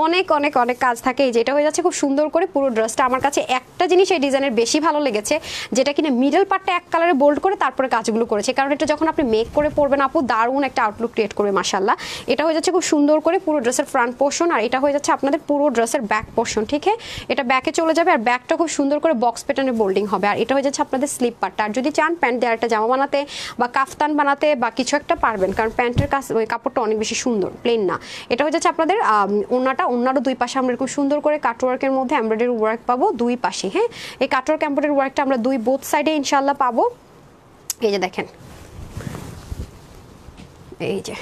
Speaker 1: অনেক অনেক অনেক কাজ থাকে। এই যেটা হয়ে যাচ্ছে খুব সুন্দর করে পুরো ড্রেসটা। আমার কাছে একটা জিনিস এই ডিজাইনের বেশি ভালো লেগেছে, যেটা কিনা মিডল পার্টটা এক কালারে বোল্ড করে তারপরে কাজগুলো করেছে, কারণ এটা যখন আপনি মেক করে পরবেন আপু দারুণ একটা আউটলুক ক্রিয়েট করবে মাশাআল্লাহ। এটা হয়ে যাচ্ছে খুব সুন্দর করে পুরো ড্রেসের ফ্রন্ট পোর্শন, আর এটা হয়ে যাচ্ছে আপনাদের পুরো ড্রেসের ব্যাক পোর্শন, ঠিক আছে? এটা ব্যাকে চলে যাবে, আর ব্যাকটা খুব সুন্দর করে বক্স প্যাটার্নে বোল্ডিং হবে। আর এটা হয়ে যাচ্ছে আপনাদের স্লিপ পার্টটা। আর যদি চান প্যান্ট দিয়ে একটা জামা বানাতে বা কাফতান বানাতে বা কিছু একটা পারবেন, কারণ প্যান্টের কাজ ওই কাপড়টা অনেক বেশি সুন্দর, প্লেন না। এটা হয়ে যাচ্ছে আপনাদের ওনারও দুই পাশে আমরা খুব সুন্দর করে কাটওয়ার্কের মধ্যে এমব্রয়ডারি ওয়ার্ক পাবো দুই পাশে। হ্যাঁ, এই কাটওয়ার্ক এমব্রয়ডারি ওয়ার্কটা আমরা বোথ সাইডে ইনশাআল্লাহ পাবো। এই যে দেখেন, এই যে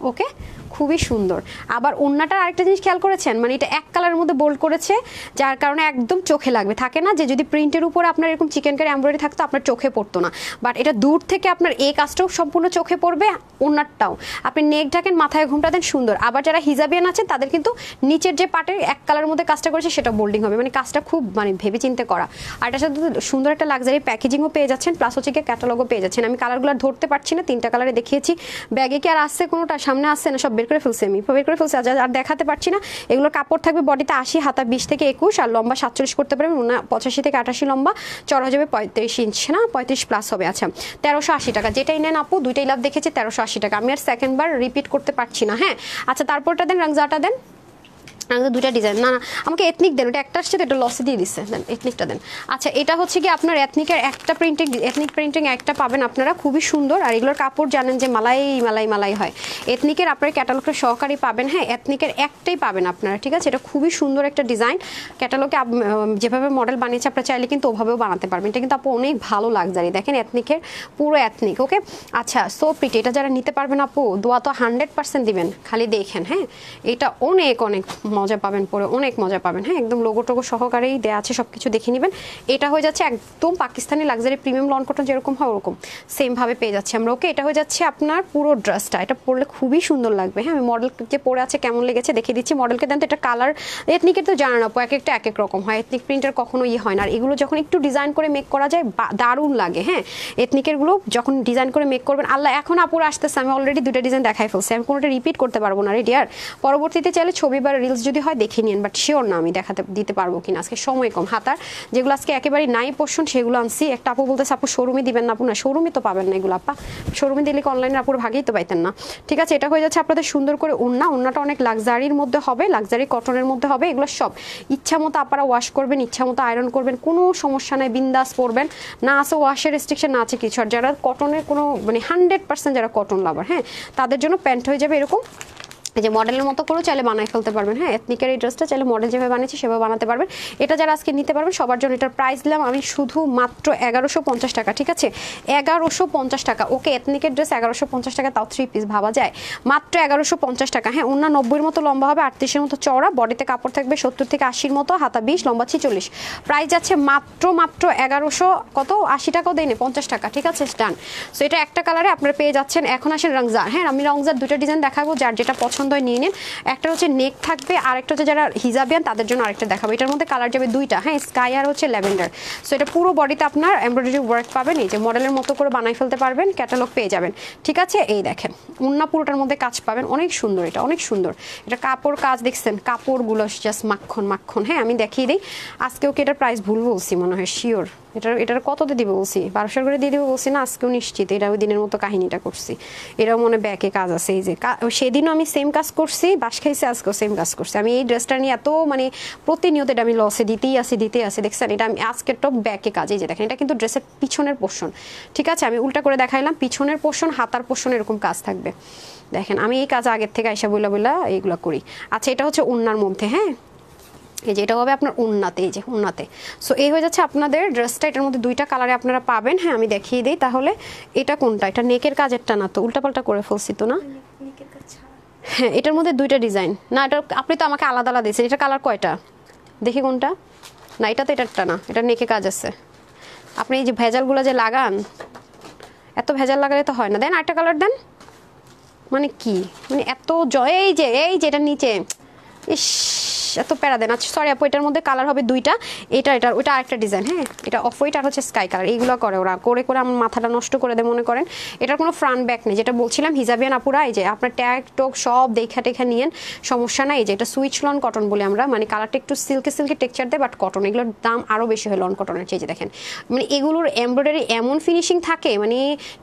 Speaker 1: ওকে, খুবই সুন্দর। আবার ওন্নাটার আরেকটা জিনিস খেয়াল করেছেন, মানে এটা এক কালারের মধ্যে বোল্ড করেছে, যার কারণে একদম চোখে লাগবে। থাকে না যে যদি প্রিন্টের উপর আপনার এরকম চিকেন কারি এমব্রয়ডারি থাকতো আপনার চোখে পড়তো না, বাট এটা দূর থেকে আপনার এই কাজটাও সম্পূর্ণ চোখে পড়বে, ওন্নারটাও। আপনি নেক ঢাকেন, মাথায় ঘুমটা দেন, সুন্দর। আবার যারা হিজাবিয়ান আছেন তাদের কিন্তু নিচের যে পার্টের এক কালারের মধ্যে কাজটা করেছে সেটা বোল্ডিং হবে, মানে কাজটা খুব মানে ভেবে চিন্তে করা। আর এটার সাথে সুন্দর একটা লাক্সারি প্যাকেজিংও পেয়ে যাচ্ছেন, প্লাস হচ্ছে গিয়ে ক্যাটালগও পেয়ে যাচ্ছেন। আমি কালারগুলো ধরতে পারছি না, 3টা কালারে দেখিয়েছি। ব্যাগে কি আর আসছে কোনোটা, সামনে আসছে না, সব বের করে ফেলছি আমি, বের করে ফেলছি, আর দেখাতে পারছি না। এগুলোর কাপড় থাকবে বডিতে 80, হাতা 20 থেকে 21, আর লম্বা 47 করতে পারবেন, 85 থেকে 88 লম্বা, চড়া যাবে 35 ইঞ্চ না, 35 প্লাস হবে। আচ্ছা 1380 টাকা, যেটাই নেন আপু, দুইটাই লাভ দেখেছি 1380 টাকা। আমি আর সেকেন্ড বার রিপিট করতে পারছি না। হ্যাঁ আচ্ছা, তারপরটা দেন, রাংজাটা দেন, দুটা ডিজাইন। না না আমাকে এথনিক দেন, ওটা একটা আসছে তো, এটা লসে দিয়ে দিচ্ছে, দেন এথনিকটা দেন। আচ্ছা এটা হচ্ছে কি আপনার এথনিকের একটা প্রিন্টিং, এথনিক প্রিন্টিং একটা পাবেন আপনারা, খুবই সুন্দর। আর এগুলোর কাপড় জানেন যে মালাই মালাই মালাই হয়। এথনিকের আপনার ক্যাটালগটা সহকারী পাবেন। হ্যাঁ এথনিকের একটাই পাবেন আপনারা, ঠিক আছে। এটা খুবই সুন্দর একটা ডিজাইন, ক্যাটালগে যেভাবে মডেল বানিয়েছে আপনারা চাইলে কিন্তু ওভাবেও বানাতে পারবেন। এটা কিন্তু আপু অনেক ভালো লাক্সারি, দেখেন এথনিকের পুরো এথনিক। ওকে আচ্ছা, সো প্রিটি। এটা যারা নিতে পারবেন আপু, দোয়া তো 100% দিবেন, খালি দেখেন। হ্যাঁ এটা অনেক অনেক মজা পাবেন, পরে অনেক মজা পাবেন। হ্যাঁ একদম লোগো টোগো সহকারেই দেওয়া আছে, সব কিছু দেখে নেবেন। এটা হয়ে যাচ্ছে একদম Pakistani luxury premium loan cotton যেরকম হয় ওরকম সেম ভাবে পেয়ে যাচ্ছে আমরা। ওকে এটা হয়ে যাচ্ছে আপনার পুরো ড্রেসটা, এটা পরলে খুবই সুন্দর লাগবে। হ্যাঁ আমি মডেল যে পরে আছে কেমন লেগেছে দেখিয়ে দিচ্ছি। মডেলকে দেন তো, এটা কালার এথনিকের তো জানেন আপু, এক একটা এক এক রকম হয়, এথনিক প্রিন্টার কখনো হয় না। আর এগুলো যখন একটু ডিজাইন করে মেক করা যায় দারুণ লাগে। হ্যাঁ এথনিকের গুলো যখন ডিজাইন করে মেক করবেন, আল্লাহ এখন আপুর আসতেছে, আমি অলরেডি 2টা ডিজাইন দেখাই ফেলছি, আমি কোনোটা রিপিট করতে পারবো না রেডি। আর পরবর্তীতে চাইলে ছবি বা রিলস যদি হয় দেখে নিন, বাট শিওর না আমি দিতে পারবো কিনা, আজকে সময় কম। হাতার যেগুলো আজকে একেবারে নাই পোর্শন সেগুলো আনছি। একটা আপু বলতেছে আপু শোরুমে দিবেন না, আপু না শোরুমে তো পাবেন না এগুলো আপা, শোরুমে দিলে অনলাইনে আপুর ভাগেই তো পাইতেন না। ঠিক আছে এটা হয়ে যাচ্ছে আপনাদের সুন্দর করে ওন্নাটা অনেক লাক্সারির মধ্যে হবে, লাক্সারি কটনের মধ্যে হবে। এগুলো সব ইচ্ছা মতো আপনারা ওয়াশ করবেন, ইচ্ছা মতো আয়রন করবেন, কোনো সমস্যা নাই, বিন্দাস পরবেন। না আছে ওয়াশের রেস্ট্রিকশন, না আছে কিছু। আর যারা কটনের কোনো মানে 100% যারা কটন লাভার, হ্যাঁ তাদের জন্য প্যান্ট হয়ে যাবে এরকম, এই যে মডেলের মতো করে চাইলে বানাই ফেলতে পারবেন। হ্যাঁ এথনিকের এই ড্রেসটা চাইলে মডেল যেভাবে বানিয়েছি সেভাবে বানাতে পারবেন। এটা যারা আজকে নিতে পারবেন সবার জন্য এটার প্রাইস দিলাম আমি শুধু মাত্র 1150 টাকা, ঠিক আছে 1150 টাকা। ওকে এথনিকের ড্রেস 1150 টাকা, তাও 3 পিস, ভাবা যায়, মাত্র 1150 টাকা। হ্যাঁ ওন্না 90-এর মতো লম্বা হবে, 38-এর মতো চওড়া, বডিতে কাপড় থাকবে 70 থেকে 80-এর মতো, হাতা 20, লম্বা 46। প্রাইস যাচ্ছে মাত্র 1180 টাকাও দেয়নি, 50 টাকা, ঠিক আছে ডান। সো এটা একটা কালারে আপনারা পেয়ে যাচ্ছেন। এখন আসেন রংজার। হ্যাঁ আমি রংজার 2টা ডিজাইন দেখাবো, যার যেটা পছন্দ নিয়ে নিন। একটা হচ্ছে নেক থাকবে, আর একটা হচ্ছে যারা হিজাবিয়ান তাদের জন্য আরেকটা দেখাবো। এটার মধ্যে কালার যাবে 2টা, হ্যাঁ স্কাই আর হচ্ছে ল্যাভেন্ডার। সো এটা পুরো বডিতে আপনার এমব্রয়ডারি ওয়ার্ক পাবেন, এই যে মডেলের মতো করে বানাই ফেলতে পারবেন, ক্যাটালগ পেয়ে যাবেন, ঠিক আছে। এই দেখেন ওন্না পুরোটার মধ্যে কাজ পাবেন, অনেক সুন্দর, এটা অনেক সুন্দর। এটা কাপড় কাজ দেখছেন, কাপড়গুলো জাস্ট মাখন মাখন। হ্যাঁ আমি দেখিয়ে দিই, আজকেও কি এটার প্রাইস ভুল বলছি মনে হয়, শিওর এটার কততে দিব বলছি, 1200 করে দিয়ে দিব বলছি না, আজকেও নিশ্চিত এটা ওই দিনের মতো কাহিনীটা করছি। এটাও মনে ব্যাকে কাজ আছে, এই যে সেদিনও আমি সেম কাজ করছি, বাস খাইছি, আজকেও সেম কাজ করছি। আমি এই ড্রেসটা নিয়ে এত মানে প্রতিনিয়ত এটা আমি লসে দিতেই আসি দেখছেন। এটা আমি আজকের টপ ব্যাকে কাজ, এই যে দেখেন এটা কিন্তু ড্রেসের পিছনের পোর্শন, ঠিক আছে আমি উল্টা করে দেখাইলাম, পিছনের পোর্শন হাতার পোর্শন এরকম কাজ থাকবে। দেখেন আমি এই কাজ আগের থেকে আইসা বইলা এইগুলো করি। আচ্ছা এটা হচ্ছে ওন্নার মধ্যে, হ্যাঁ এই যে এটা হবে আপনার ওন্নাতে, এই যে ওন্নাতে। সো এই হয়ে যাচ্ছে আপনাদের ড্রেসটা, এটার মধ্যে 2টা কালারে আপনারা পাবেন। হ্যাঁ আমি দেখিয়ে দিই তাহলে, এটা কোনটা, এটা নেকের কাজেরটা না তো, উল্টাপাল্টা করে ফেলছি তো না। হ্যাঁ এটার মধ্যে 2টা ডিজাইন না, এটা আপনি তো আমাকে আলাদা আলাদা দিয়েছেন। এটা কালার কয়টা দেখি কোনটা, না এটা তো এটারটা না, এটা নেকে কাজ আছে। আপনি এই যে ভেজালগুলো যে লাগান, এত ভেজাল লাগালে তো হয় না। দেন আরেকটা কালার দেন, মানে কি মানে এত এই যে এটা নিচে, ইস এত প্যারা দেন। আচ্ছা সরি আপু, এটার মধ্যে কালার হবে 2টা, এটা ওইটা আরেকটা ডিজাইন। হ্যাঁ এটা অফ হোয়াইট আর হচ্ছে স্কাই কালার, এইগুলো করে ওরা করে আমার মাথাটা নষ্ট করে দেয় মনে করেন। এটার কোনো ফ্রন্ট ব্যাক নেই, যেটা বলছিলাম হিজাবিয়ান আপুরা, এই যে আপনার ট্যাগ টোক সব দেখা নিয়েন, সমস্যা নাই। এই যে এটা সুইচ লন কটন বলে আমরা, মানে কালারটা একটু সিল্কি টেক্সচার দেয়, বাট কটন, এগুলোর দাম আরও বেশি হয় লন কটনের চেয়ে। যে দেখেন মানে এগুলোর এমব্রয়ডারি এমন ফিনিশিং থাকে, মানে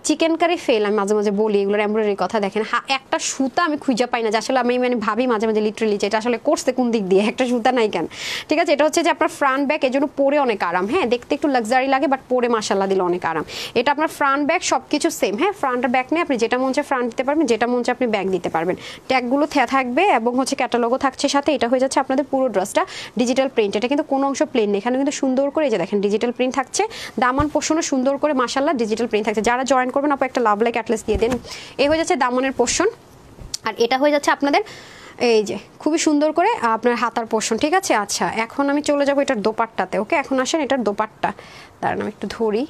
Speaker 1: চিকেন কারি ফেল, আমি মাঝে মাঝে বলি এগুলোর এমব্রয়ডারির কথা। দেখেন একটা সুতা আমি খুঁজে পাই না, যে আসলে আমি মানে ভাবি মাঝে মাঝে লিটারেলি যে এটা আসলে করছে কোন দিক দিয়ে, একটা সুতা নাই কেন, ঠিক আছে। এটা হচ্ছে যে আপনার ফ্রন্ট ব্যাক, এর জন্য পরে অনেক আরাম। হ্যাঁ দেখতে একটু লাক্সারি লাগে, বাট পরে মাশাআল্লাহ দিলে অনেক আরাম। এটা আপনার ফ্রন্ট ব্যাক সবকিছু সেম। হ্যাঁ ফ্রন্ট আর ব্যাক নিয়ে আপনি যেটা মন চায় ফ্রন্ট দিতে পারবেন, যেটা মন চায় আপনি ব্যাক দিতে পারবেন। ট্যাগগুলো থাকবে এবং হচ্ছে ক্যাটালগও থাকছে সাথে। এটা হয়ে যাচ্ছে আপনাদের পুরো ড্রেসটা ডিজিটাল প্রিন্ট, এটা কিন্তু কোনো অংশ প্লেন নেই, এখানে কিন্তু সুন্দর করে যে দেখেন ডিজিটাল প্রিন্ট থাকছে, দামান পোর্শনও সুন্দর করে মাশাআল্লাহ ডিজিটাল প্রিন্ট থাকছে। যারা জয়েন করবেন আপু একটা লাভ লাইক অ্যাটলাস দিয়ে দেন। এই হয়ে যাচ্ছে দামানের পোর্শন। আর এটা হয়ে যাচ্ছে আপনাদের এই যে খুবই সুন্দর করে আপনার হাতার পোর্শন, ঠিক আছে। আচ্ছা এখন আমি চলে যাব এটার দোপাট্টাতে। ওকে এখন আসেন এটার দোপাট্টা, দাঁড়ান আমি একটু ধরি।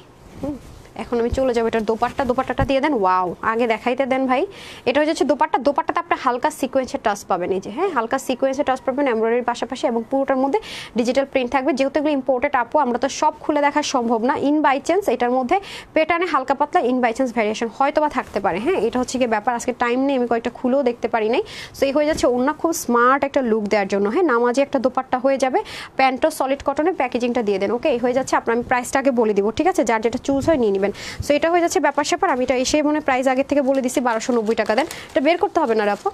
Speaker 1: এখন আমি চলে যাবো এটার দোপাট্টাটা দিয়ে দেন। ওয়াও, আগে দেখাইতে দেন ভাই। এটা হয়ে যাচ্ছে দোপাট্টাতে আপনার হালকা সিকোয়েন্সের টাচ পাবেন, এই যে হ্যাঁ হালকা সিকোয়েন্সের টাচ পাবেন এমব্রয়ডারির পাশাপাশি, এবং পুরোটার মধ্যে ডিজিটাল প্রিন্ট থাকবে। যেহেতু এগুলো ইম্পোর্টেড আপু, আমরা তো সব খুলে দেখা সম্ভব না। ইন বাই চান্স এটার মধ্যে প্যাটার্নে হালকা পাতলা ইন বাই চান্স ভ্যারিয়েশন হয়তো বা থাকতে পারে। হ্যাঁ এটা হচ্ছে কি ব্যাপার, আজকে টাইম নেই, আমি কয়েকটা খুলেও দেখতে পারি নাই। সো এই হয়ে যাচ্ছে ওনা খুব স্মার্ট একটা লুক দেওয়ার জন্য। হ্যাঁ নামাজি একটা দোপাট্টা হয়ে যাবে, প্যান্টও সলিড কটনের প্যাকেজিংটা দিয়ে দেন। ওকে এই হয়ে যাচ্ছে আপনার, আমি প্রাইসটা আগে বলে দিব, ঠিক আছে, যার যেটা চুজ হয় নিয়ে নেবেন। সো এটা হয়ে যাচ্ছে ব্যাপার স্যাপার। আমি এটা এসে মনে প্রাইস আগের থেকে বলে দিচ্ছি 1290 টাকা দেন, এটা বের করতে হবে না রে আপু।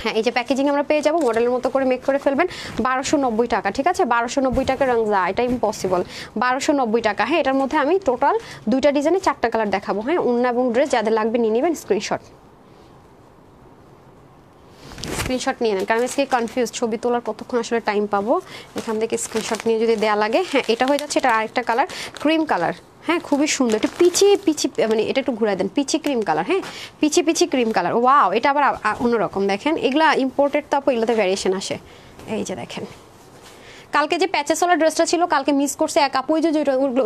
Speaker 1: হ্যাঁ এই যে প্যাকেজিং আমরা পেয়ে যাবো, মডেলের মতো করে মেক করে ফেলবেন, 1290 টাকা, ঠিক আছে। 1290 টাকা রংজা, এটা ইম্পসিবল, 1290 টাকা। হ্যাঁ এটার মধ্যে আমি টোটাল 2টা ডিজাইনে 4টা কালার দেখাবো। হ্যাঁ ওড়না এবং ড্রেস যাদের লাগবে নিয়ে নেবেন, স্ক্রিনশট নিয়ে নেন, কারণ আজকে কনফিউজ, ছবি তোলার কতক্ষণ আসলে টাইম পাবো, এখান থেকে স্ক্রিনশট নিয়ে যদি দেয়া লাগে। হ্যাঁ এটা হয়ে যাচ্ছে, এটা আরেকটা কালার ক্রিম কালার। হ্যাঁ খুবই সুন্দর, একটু পিচি মানে এটা একটু ঘুরাই দেন, পিচি ক্রিম কালার। হ্যাঁ পিচি ক্রিম কালার। ওয়াও, এটা আবার অন্যরকম, দেখেন এগুলা ইম্পোর্টেড তো আপু, এগুলোতে ভ্যারিয়েশন আসে। এই যে দেখেন কালকে যে প্যাচেসওয়ালা ড্রেসটা ছিল কালকে মিস করছে এক আপু, যে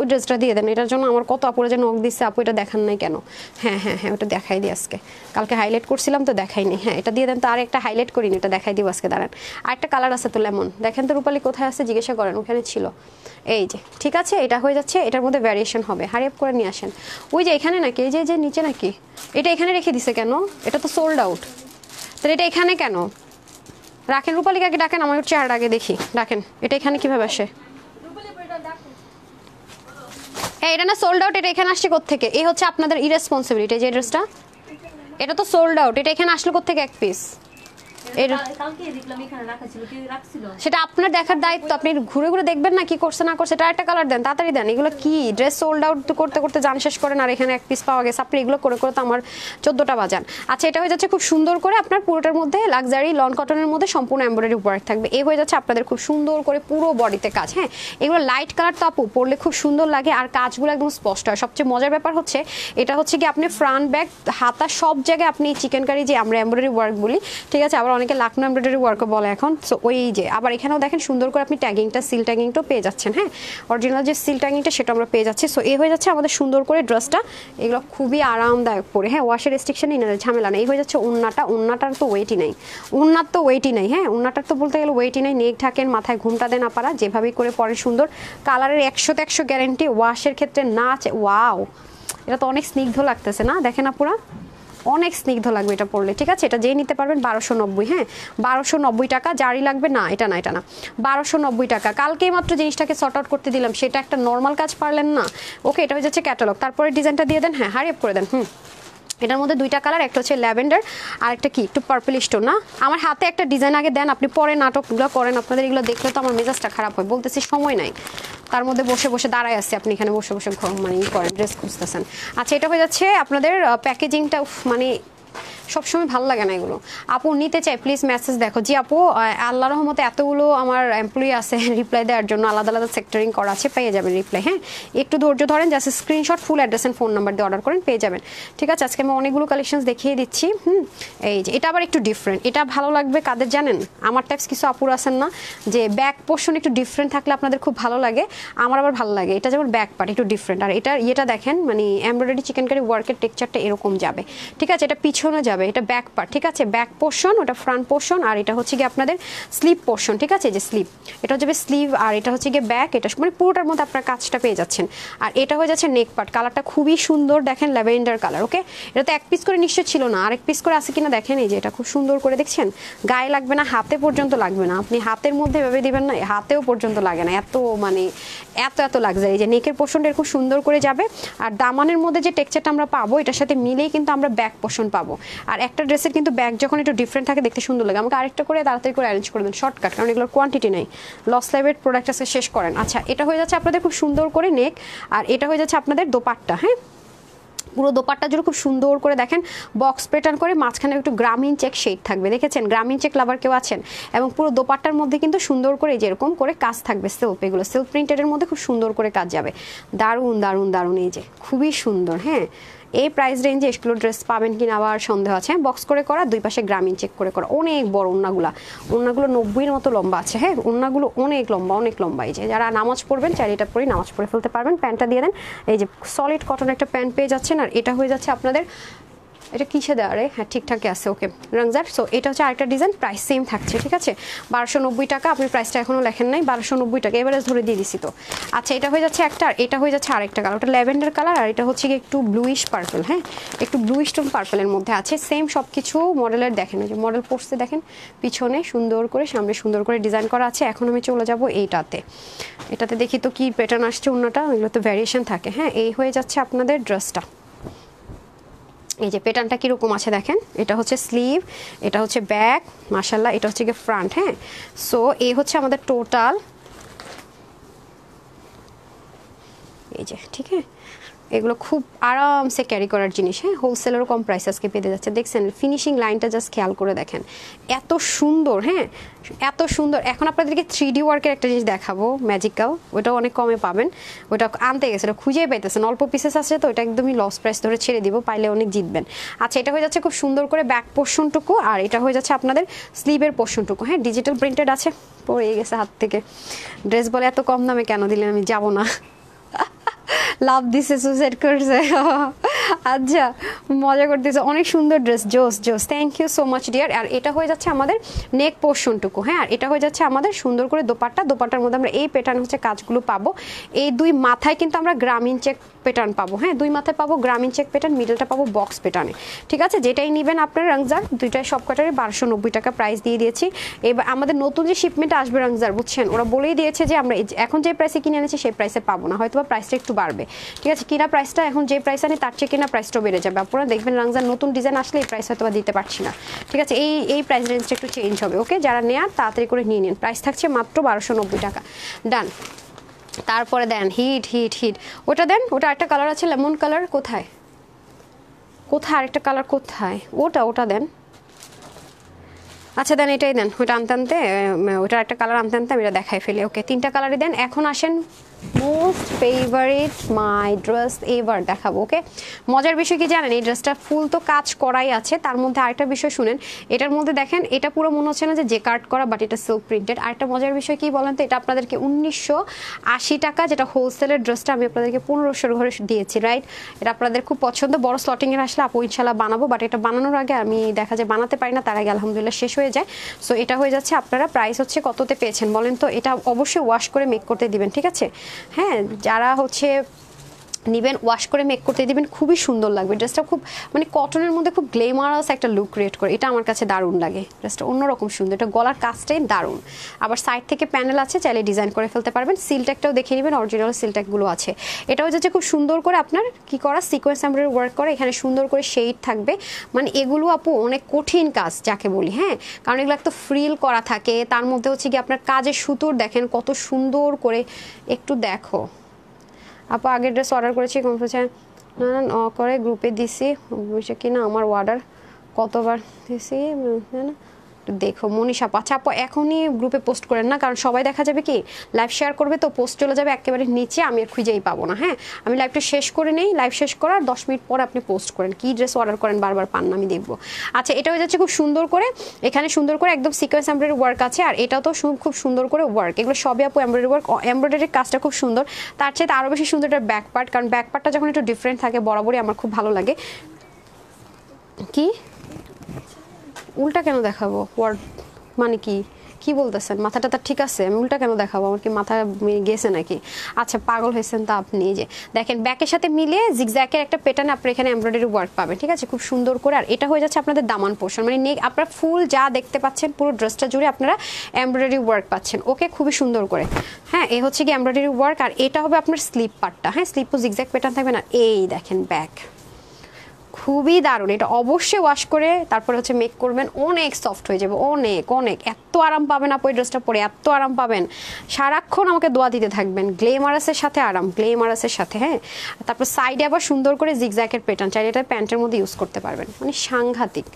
Speaker 1: ওই ড্রেসটা দিয়ে দেন, এটার জন্য আমার কত আপুরা যে নক দিচ্ছে, আপু এটা দেখান নাই কেন। হ্যাঁ ওটা দেখাই দিই আজকে, কালকে হাইলাইট করছিলাম তো দেখাইনি। হ্যাঁ এটা দিয়ে দেন, তো আর একটা হাইলাইট করিনি, এটা দেখাই দিব আজকে, দাঁড়ান। আর একটা কালার আছে তো লেমন, দেখেন তো রূপালী কোথায় আছে জিজ্ঞাসা করেন, ওখানে ছিল। এই যে ঠিক আছে, এটা হয়ে যাচ্ছে, এটার মধ্যে ভ্যারিয়েশন হবে, হারি আপ করে নিয়ে আসেন। ওই যে এখানে নাকি, এই যে নিচে নাকি, এটা এখানে রেখে দিছে কেন, এটা তো সোল্ড আউট, তাহলে এটা এখানে কেন রাখেন? রূপালীকে আগে ডাকেন, আমার চেহারা আগে দেখি, ডাকেন। এটা এখানে কিভাবে আসে? হ্যাঁ এটা না সোল্ড আউট, এটা এখানে আসছে কোত্থেকে? এই হচ্ছে আপনাদের ইরেসপন্সিবিলিটি, যে ড্রেসটা এটা তো সোল্ড আউট, এটা এখানে আসলে কোত্থেকে এক পিস? সেটা আপনার দেখার দায়িত্ব, আপনি ঘুরে ঘুরে দেখবেন না কি করছে না করছে। এটা একটা কালার দেন, তাড়াতাড়ি দেন। এগুলো কি ড্রেস সোল্ড আউট করতে করতে জান শেষ করেন, আর এখানে এক পিস পাওয়া গেছে, আপনি এগুলো করে করে তো আমার 14টা বাজান। আচ্ছা এটা হয়ে যাচ্ছে খুব সুন্দর করে আপনার পুরোটার মধ্যে লাক্সারি লন কটনের মধ্যে সম্পূর্ণ এমব্রয়ডারি ওয়ার্ক থাকবে। এই হয়ে যাচ্ছে আপনাদের খুব সুন্দর করে পুরো বডিতে কাজ। হ্যাঁ এগুলো লাইট কালার তো আপু, পরলে খুব সুন্দর লাগে, আর কাজগুলো একদম স্পষ্ট হয়। সবচেয়ে মজার ব্যাপার হচ্ছে এটা হচ্ছে কি আপনি ফ্রন্ট ব্যাক হাতা সব জায়গায় আপনি চিকেন কারি যে আমরা এমব্রয়ডারি ওয়ার্ক বলি, ঠিক আছে, আবার অনেকে লাখনো এমব্রয়ডারি ওয়ার্কও বলে এখন। সো ওই যে আবার এখানেও দেখেন সুন্দর করে আপনি ট্যাগিংটা, সিল ট্যাগিংটাও পেয়ে যাচ্ছেন। হ্যাঁ অরিজিনাল যে সিল ট্যাগিংটা সেটা আমরা পেয়ে যাচ্ছি। সো এই হয়ে যাচ্ছে আমাদের সুন্দর করে ড্রেসটা, এগুলো খুবই আরামদায়ক পরে। হ্যাঁ ওয়াশের রেস্ট্রিকশনই না, ঝামেলা নেই। এই হয়ে যাচ্ছে ওন্নাটার তো ওয়েটই নাই, ওন্নার তো ওয়েটই নাই। হ্যাঁ ওন্নাটার তো বলতে গেলে ওয়েটই নাই। নেক ঢাকেন, মাথায় ঘুমটা দেন আপারা, যেভাবেই করে পরে সুন্দর কালারের 100তে 100 গ্যারেন্টি। ওয়াশের ক্ষেত্রে নাচ, ওয়াও এটা তো অনেক স্নিগ্ধ লাগতেছে না, দেখেন আপুরা অনেক স্নিগ্ধ লাগবে এটা পরলে, ঠিক আছে। এটা যেই নিতে পারবেন 1290। হ্যাঁ 1290 টাকা, জারি লাগবে না, এটা না 1290 টাকা। কালকেই মাত্র জিনিসটাকে সর্ট আউট করতে দিলাম, সেটা একটা নর্মাল কাজ পারলেন না। ওকে এটা হয়ে যাচ্ছে ক্যাটালগ, তারপরে ডিজাইনটা দিয়ে দেন। হ্যাঁ হারি আপ করে দেন। এটার মধ্যে 2টা কালার, একটা হচ্ছে ল্যাভেন্ডার আর একটা কি একটু পার্পলিশ টোন। না আমার হাতে একটা ডিজাইন আগে দেন, আপনি পরে নাটকগুলো করেন, আপনাদের এগুলো দেখলে তো আমার মেজাজটা খারাপ হয়, বলতেছি সময় নাই, তার মধ্যে বসে বসে দাঁড়ায় আছে, আপনি এখানে বসে বসে মানে করেন, ড্রেস খুঁজতেছেন। আচ্ছা এটা হয়ে যাচ্ছে আপনাদের প্যাকেজিংটা, মানে সবসময় ভালো লাগে না এগুলো। আপু নিতে চাই প্লিজ মেসেজ দেখো। জি আপু আল্লাহ রহমতে এতগুলো আমার এমপ্লয়ি আছে রিপ্লাই দেওয়ার জন্য, আলাদা আলাদা সেক্টরিং করা আছে, পেয়ে যাবেন রিপ্লাই। হ্যাঁ একটু ধৈর্য ধরেন, just screenshot full address and phone number দিয়ে অর্ডার করেন, পেয়ে যাবেন, ঠিক আছে। আজকে আমি অনেকগুলো কালেকশন দেখিয়ে দিচ্ছি। এই যে এটা আবার একটু ডিফারেন্ট, এটা ভালো লাগবে কাদের জানেন? আমার টাইপস কিছু আপুর আছেন না, যে ব্যাক পোর্শন একটু ডিফারেন্ট থাকলে আপনাদের খুব ভালো লাগে, আমার আবার ভালো লাগে। এটা যেমন ব্যাক পার্ট একটু ডিফারেন্ট, আর এটা দেখেন মানে এমব্রয়ডারি চিকেন কারি ওয়ার্কের টেক্সচারটা এরকম যাবে, ঠিক আছে। এটা পিছনে যাবে, এটা ব্যাক পার্ট, ঠিক আছে, ব্যাক পোর্শন, ওটা ফ্রন্ট পোর্শন, আর এটা হচ্ছে গিয়ে আপনাদের স্লিভ পোর্শন, ঠিক আছে, যে স্লিভ, এটা হচ্ছে স্লিভ, আর এটা হচ্ছে গিয়ে ব্যাক, এটা মানে পুরোটার মধ্যে আপনার কাজটা পেয়ে যাচ্ছেন। আর এটা হয়ে যাচ্ছে নেক পার্ট, কালারটা খুবই সুন্দর, দেখেন ল্যাভেন্ডার কালার। ওকে এটা তো এক পিস করে নিশ্চয় ছিল না, আরেক পিস করে আছে কিনা দেখেন। এই যে এটা খুব সুন্দর করে দেখছেন, গায়ে লাগবে না, হাতে পর্যন্ত লাগবে না, আপনি হাতের মধ্যে ভেবে দিবেন না, হাতেও পর্যন্ত লাগে না, এত মানে এত লাক্সারি। যে নেকের পোর্শনটা খুব সুন্দর করে যাবে, আর দামানের মধ্যে যে টেক্সচারটা আমরা পাবো এটার সাথে মিলেই কিন্তু আমরা ব্যাক পোর্শন পাবো। আর একটা ড্রেসের কিন্তু ব্যাক যখন একটু ডিফারেন্ট থাকে দেখতে সুন্দর লাগে। আমাকে আরেকটা করে তাড়াতাড়ি করে অ্যারেঞ্জ করে দেন, শর্টকাট, কারণ এগুলোর কোয়ান্টিটি নেই, লস লাইভের প্রোডাক্ট আছে, শেষ করেন। আচ্ছা এটা হয়ে যাচ্ছে আপনাদের খুব সুন্দর করে নেক, আর এটা হয়ে যাচ্ছে আপনাদের দোপাট্টা। হ্যাঁ পুরো দোপাট্টা জুড়ে খুব সুন্দর করে দেখেন বক্স প্যাটার্ন করে, মাঝখানে একটু গ্রামীণ চেক শেড থাকবে, দেখেছেন গ্রামীণ চেক লাভার কেউ আছেন, এবং পুরো দোপাট্টার মধ্যে কিন্তু সুন্দর করে যেরকম করে কাজ থাকবে সেলফ, এগুলো সেলফ প্রিন্টেডের মধ্যে খুব সুন্দর করে কাজ যাবে, দারুণ দারুণ দারুণ, এই যে খুবই সুন্দর। হ্যাঁ এই প্রাইস রেঞ্জে এগুলো ড্রেস পাবেন কিনা আবার সন্দেহ আছে। বক্স করে করা, দুই পাশে গ্রামীণ চেক করে করা, অনেক বড় ওড়নাগুলো 90-এর মতো লম্বা আছে। হ্যাঁ, ওড়নাগুলো অনেক লম্বা। এই যে যারা নামাজ পড়বেন চাইলে এটা পরে নামাজ পড়ে ফেলতে পারবেন। প্যান্টটা দিয়ে দেন, এই যে সলিড কটন একটা প্যান্ট পেয়ে যাচ্ছেন। আর এটা হয়ে যাচ্ছে আপনাদের, এটা কিসে দেওয়া রে, হ্যাঁ ঠিকঠাকই আছে, ওকে রংজার। সো এটা হচ্ছে আরেকটা ডিজাইন, প্রাইস সেম থাকছে, ঠিক আছে 1290 টাকা। আপনি প্রাইসটা এখনও লেখেন নাই, 1290 টাকা এবারে ধরে দিয়ে দিছি তো। আচ্ছা, এটা হয়ে যাচ্ছে একটা, আর এটা হয়ে যাচ্ছে আরেকটা কালার, ওটা ল্যাভেন্ডার কালার, আর এটা হচ্ছে একটু ব্লুইশ পার্পল। হ্যাঁ, একটু ব্লুইশ টোন পার্পলের মধ্যে আছে। সেম সব কিছু মডেলের দেখেন, ওই যে মডেল পড়ছে দেখেন, পিছনে সুন্দর করে, সামনে সুন্দর করে ডিজাইন করা আছে। এখন আমি চলে যাব এটাতে দেখি তো কি প্যাটার্ন আসছে। অন্যটা এগুলো তো ভ্যারিয়েশন থাকে। হ্যাঁ, এই হয়ে যাচ্ছে আপনাদের ড্রেসটা। এই যে প্যাটার্নটা কীরকম আছে দেখেন, এটা হচ্ছে স্লিভ, এটা হচ্ছে ব্যাক, মাশাল্লাহ এটা হচ্ছে গিয়ে ফ্রন্ট। হ্যাঁ, সো এই হচ্ছে আমাদের টোটাল, এই যে ঠিক আছে। এগুলো খুব আরামসে ক্যারি করার জিনিস। হ্যাঁ, হোলসেলেরও কম প্রাইস আজকে পেতে যাচ্ছে। দেখছেন ফিনিশিং লাইনটা জাস্ট খেয়াল করে দেখেন, এত সুন্দর। হ্যাঁ, এত সুন্দর। এখন আপনাদেরকে 3D ওয়ার্কের একটা জিনিস দেখাবো, ম্যাজিক্যাল, ওইটাও অনেক কমে পাবেন। ওইটা আনতে গেছে, ওটা খুঁজেই পাইতেছেন, অল্প পিসেস আছে তো ওইটা একদমই লস প্রাইস ধরে ছেড়ে দিব, পাইলে অনেক জিতবেন। আচ্ছা, এটা হয়ে যাচ্ছে খুব সুন্দর করে ব্যাক পোর্শনটুকু, আর এটা হয়ে যাচ্ছে আপনাদের স্লিভের পোর্শনটুকু। হ্যাঁ, ডিজিটাল প্রিন্টেড আছে, পড়ে গেছে হাত থেকে। ড্রেস বলে এত কম দামে কেন দিলেন, আমি যাব না। লাভ দিছে, সুসাইড করছে। আচ্ছা, মজা করতেছে, অনেক সুন্দর ড্রেস, জোস। Thank you so much dear. আর এটা হয়ে যাচ্ছে আমাদের নেক পোর্শনটুকু। হ্যাঁ, আর এটা হয়ে যাচ্ছে আমাদের সুন্দর করে দোপাট্টার মধ্যে আমরা এই প্যাটার্ন হচ্ছে কাজগুলো পাবো। এই দুই মাথায় কিন্তু আমরা গ্রামীণ চেক প্যাটার্ন পাবো। হ্যাঁ, দুই মাথায় পাবো গ্রামীণ চেক প্যাটার্ন, মিডলটা পাবো বক্স প্যাটার্নে। ঠিক আছে, যেটাই নেবেন আপনার রংজার, দুইটাই সব কটারে 1290 টাকা প্রাইস দিয়ে দিয়েছি। এবার আমাদের নতুন যে শিপমেন্ট আসবে রংজার, বুঝছেন, ওরা বলেই দিয়েছে যে আমরা এখন যে প্রাইসে কিনে এনেছি সেই প্রাইসে পাবো না, হয়তো বা প্রাইসটা একটু বাড়বে। ঠিক আছে, কিনা প্রাইসটা এখন যে প্রাইস আনি তার চেয়ে কিনা প্রাইসটাও বেড়ে যাবে। আপনারা দেখবেন রংজার নতুন ডিজাইন আসলে এই প্রাইস হয়তো বা দিতে পারছি না। ঠিক আছে, এই প্রাইস রেঞ্জটা একটু চেঞ্জ হবে। ওকে, যারা নেয়ার তাড়াতাড়ি করে নিয়ে নিন, প্রাইস থাকছে মাত্র 1290 টাকা। ডান। তারপরে দেন হিট, ওটা দেন, ওটা একটা কালার আছে লেমন কালার, কোথায় আরেকটা কালার কোথায়, ওটা দেন। আচ্ছা দেন, এটাই দেন, ওইটা আনতে ওইটার একটা কালার আনতে আমি এটা দেখাই ফেলি। ওকে, 3টা কালারই দেন। এখন আসেন মোস্ট ফেভারিট মাই ড্রেস, এবার দেখাবো। ওকে, মজার বিষয় কি জানেন, এই ড্রেসটা ফুল তো কাজ করাই আছে, তার মধ্যে আরেকটা বিষয় শুনেন, এটার মধ্যে দেখেন এটা পুরো মনে হচ্ছে না যে কাট করা, বাট এটা সিল্ক প্রিন্টেড। আরেকটা মজার বিষয় কি বলেন তো, এটা আপনাদেরকে 1980 টাকা, যেটা হোলসেলের ড্রেসটা আমি আপনাদেরকে 1500 ঘরে দিয়েছি, রাইট। এটা আপনাদের খুব পছন্দ, বড় স্লটিং এর আসলে আপু ইনশাল্লাহ বানাবো, বাট এটা বানানোর আগে আমি দেখা যায় বানাতে পারি না, তার আগে আলহামদুলিল্লাহ শেষ হয়ে যায়। সো এটা হয়ে যাচ্ছে, আপনারা প্রাইস হচ্ছে কততে পেয়েছেন বলেন তো, এটা অবশ্যই ওয়াশ করে মেক করতে দিবেন, ঠিক আছে। হ্যাঁ, যারা হচ্ছে নিবেন ওয়াশ করে মেক করতে দিবেন, খুবই সুন্দর লাগবে ড্রেসটা। খুব মানে কটনের মধ্যে খুব গ্লেমারাস একটা লুক ক্রিয়েট করে, এটা আমার কাছে দারুণ লাগে। ড্রেসটা অন্যরকম সুন্দর, এটা গলার কাজটাই দারুণ। আবার সাইড থেকে প্যানেল আছে, চাইলে ডিজাইন করে ফেলতে পারবেন। সিলট্যাগটাও দেখে নেবেন, অরিজিনাল সিলট্যাগগুলো আছে। এটা হচ্ছে যে খুব সুন্দর করে আপনার কি করা, সিকোয়েন্স এমব্রয়ডারি ওয়ার্ক করে, এখানে সুন্দর করে শেড থাকবে। মানে এগুলো আপু অনেক কঠিন কাজ যাকে বলি। হ্যাঁ, কারণ এগুলো একটা ফ্রিল করা থাকে, তার মধ্যে হচ্ছে কি আপনার কাজের সুতোর দেখেন কত সুন্দর করে, একটু দেখো আপু। আগের ড্রেস অর্ডার করেছি কনফিউশন করে গ্রুপে দিছি, বুঝছে কি না আমার অর্ডার কতবার দিছি না, দেখো মনীষা। আচ্ছা আপু, এখনই গ্রুপে পোস্ট করেন না, কারণ সবাই দেখা যাবে কি লাইভ শেয়ার করবে, তো পোস্ট চলে যাবে একেবারে নিচে, আমি আর খুঁজেই পাবো না। হ্যাঁ, আমি লাইভটা শেষ করে নেই, লাইভ শেষ করার 10 মিনিট পর আপনি পোস্ট করেন কি ড্রেস অর্ডার করেন, বারবার পান না, আমি দেখবো। আচ্ছা, এটা হয়ে যাচ্ছে খুব সুন্দর করে, এখানে সুন্দর করে একদম সিকোয়েন্স এমব্রয়ডারি ওয়ার্ক আছে, আর এটাও তো খুব সুন্দর করে ওয়ার্ক। এগুলো সবই আপু এমব্রয়ডারি ওয়ার্ক, এমব্রয়ডারির কাজটা খুব সুন্দর। তার চেয়ে আরও বেশি সুন্দর এটার ব্যাক পার্ট, কারণ ব্যাক পার্টটা যখন একটু ডিফারেন্ট থাকে বরাবরই আমার খুব ভালো লাগে। কি উল্টা কেন দেখাবো, ওয়ার্ড মানে কি বলতেছেন, মাথাটা তার ঠিক আছে, আমি উল্টা কেন দেখাবো, আমার কি মাথা গেছে নাকি? আচ্ছা, পাগল হয়েছেন তা আপনি। যে দেখেন ব্যাকের সাথে মিলিয়ে জিগজ্যাকের একটা প্যাটার্ন আপনার এখানে এমব্রয়ডারি ওয়ার্ক পাবেন, ঠিক আছে, খুব সুন্দর করে। আর এটা হয়ে যাচ্ছে আপনাদের দামান পোর্শন, মানে নেক আপনারা ফুল যা দেখতে পাচ্ছেন পুরো ড্রেসটা জুড়ে আপনারা এমব্রয়ডারি ওয়ার্ক পাচ্ছেন। ওকে, খুবই সুন্দর করে। হ্যাঁ, এই হচ্ছে কি এমব্রয়ডারি ওয়ার্ক, আর এটা হবে আপনার স্লিপ পার্টটা। হ্যাঁ, স্লিপও জিগজ্যাক প্যাটার্ন থাকবে না। এই দেখেন ব্যাক, খুবই দারুণ। এটা অবশ্যই ওয়াশ করে তারপরে হচ্ছে মেক করবেন, অনেক সফট হয়ে যাবে, অনেক এত আরাম পাবেন আপু এই ড্রেসটা পরে, এত আরাম পাবেন, সারাক্ষণ আমাকে দোয়া দিতে থাকবেন। গ্লেমারাসের সাথে আরাম, গ্লেমারাসের সাথে। হ্যাঁ, তারপর সাইডে আবার সুন্দর করে জিগজ্যাকের প্যাটার্ন, চাইলে এটা প্যান্টের মধ্যে ইউজ করতে পারবেন। মানে সাংঘাতিক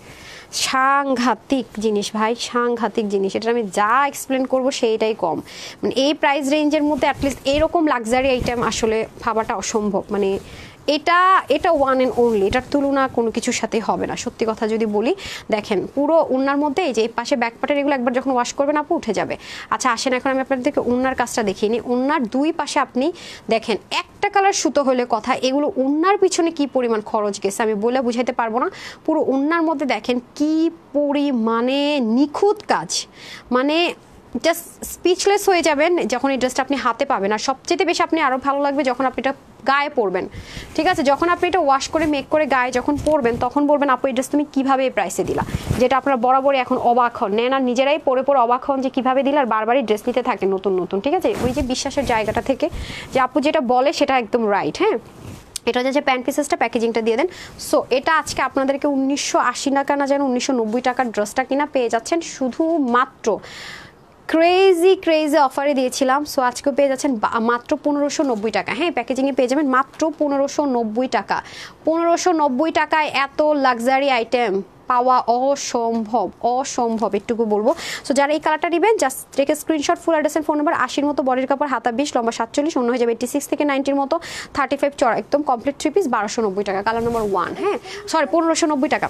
Speaker 1: জিনিস ভাই, সাংঘাতিক জিনিস। এটা আমি যা এক্সপ্লেন করবো সেইটাই কম। মানে এই প্রাইস রেঞ্জের মধ্যে অ্যাটলিস্ট এরকম লাক্সারি আইটেম আসলে ভাবাটা অসম্ভব। মানে এটা এটা ওয়ান অ্যান্ড অনলি, এটার তুলনা কোনো কিছুর সাথে হবে না, সত্যি কথা যদি বলি। দেখেন পুরো ওড়নার মধ্যে এই যে এই পাশে ব্যাক পার্টের এগুলো একবার যখন ওয়াশ করবেন আপু উঠে যাবে। আচ্ছা আসেন এখন আমি আপনাদেরকে ওড়নার কাজটা দেখিয়ে নিই। ওড়নার দুই পাশে আপনি দেখেন একটা কালার সুতো হলে কথা, এগুলো ওড়নার পিছনে কি পরিমাণ খরচ গেছে আমি বলে বুঝাইতে পারবো না। পুরো ওড়নার মধ্যে দেখেন কি পরিমাণে নিখুঁত কাজ, মানে জাস্ট স্পিচলেস হয়ে যাবেন যখন এই ড্রেসটা আপনি হাতে পাবেন। আর সবচেয়ে বেশি আপনি আরও ভালো লাগবে যখন আপনি এটা গায়ে পরবেন, ঠিক আছে? যখন আপনি এটা ওয়াশ করে মেক করে গায়ে যখন পরবেন তখন বলবেন আপু এই ড্রেস তুমি কীভাবে এই প্রাইসে দিলা, যেটা আপনারা বরাবরই এখন অবাক হন, নেন আর নিজেরাই পরে পরে অবাক হন যে কীভাবে দিলা, আর বারবারই ড্রেস নিতে থাকেন নতুন নতুন, ঠিক আছে? ওই যে বিশ্বাসের জায়গাটা থেকে যে আপু যেটা বলে সেটা একদম রাইট। হ্যাঁ, এটা হচ্ছে প্যান্ট পিসেসটা প্যাকেজিংটা দিয়ে দেন। সো এটা আজকে আপনাদেরকে 1980 টাকা না যেন 1990 টাকার ড্রেসটা কিনা পেয়ে যাচ্ছেন শুধুমাত্র ক্রেজি অফারে দিয়েছিলাম। সো আজকেও পেয়ে যাচ্ছেন মাত্র 1590 টাকা। হ্যাঁ, প্যাকেজিংয়ে পেয়ে যাবেন মাত্র 1590 টাকা। 1590 টাকায় এত লাক্সারি আইটেম পাওয়া অসম্ভব একটুকু বলবো। সো যারা এই কালারটা নেবেন জাস্ট রেখে screenshot, full address phone number, 80 মতো বডির কাপড়, হাতা 20, লম্বা 47, অন্য হয়ে যাবে 86 থেকে 90 মতো, 35 চড়া একদম কমপ্লিট 3 পিস 1290 টাকা, কালার নম্বর 1। হ্যাঁ সরি 1590 টাকা,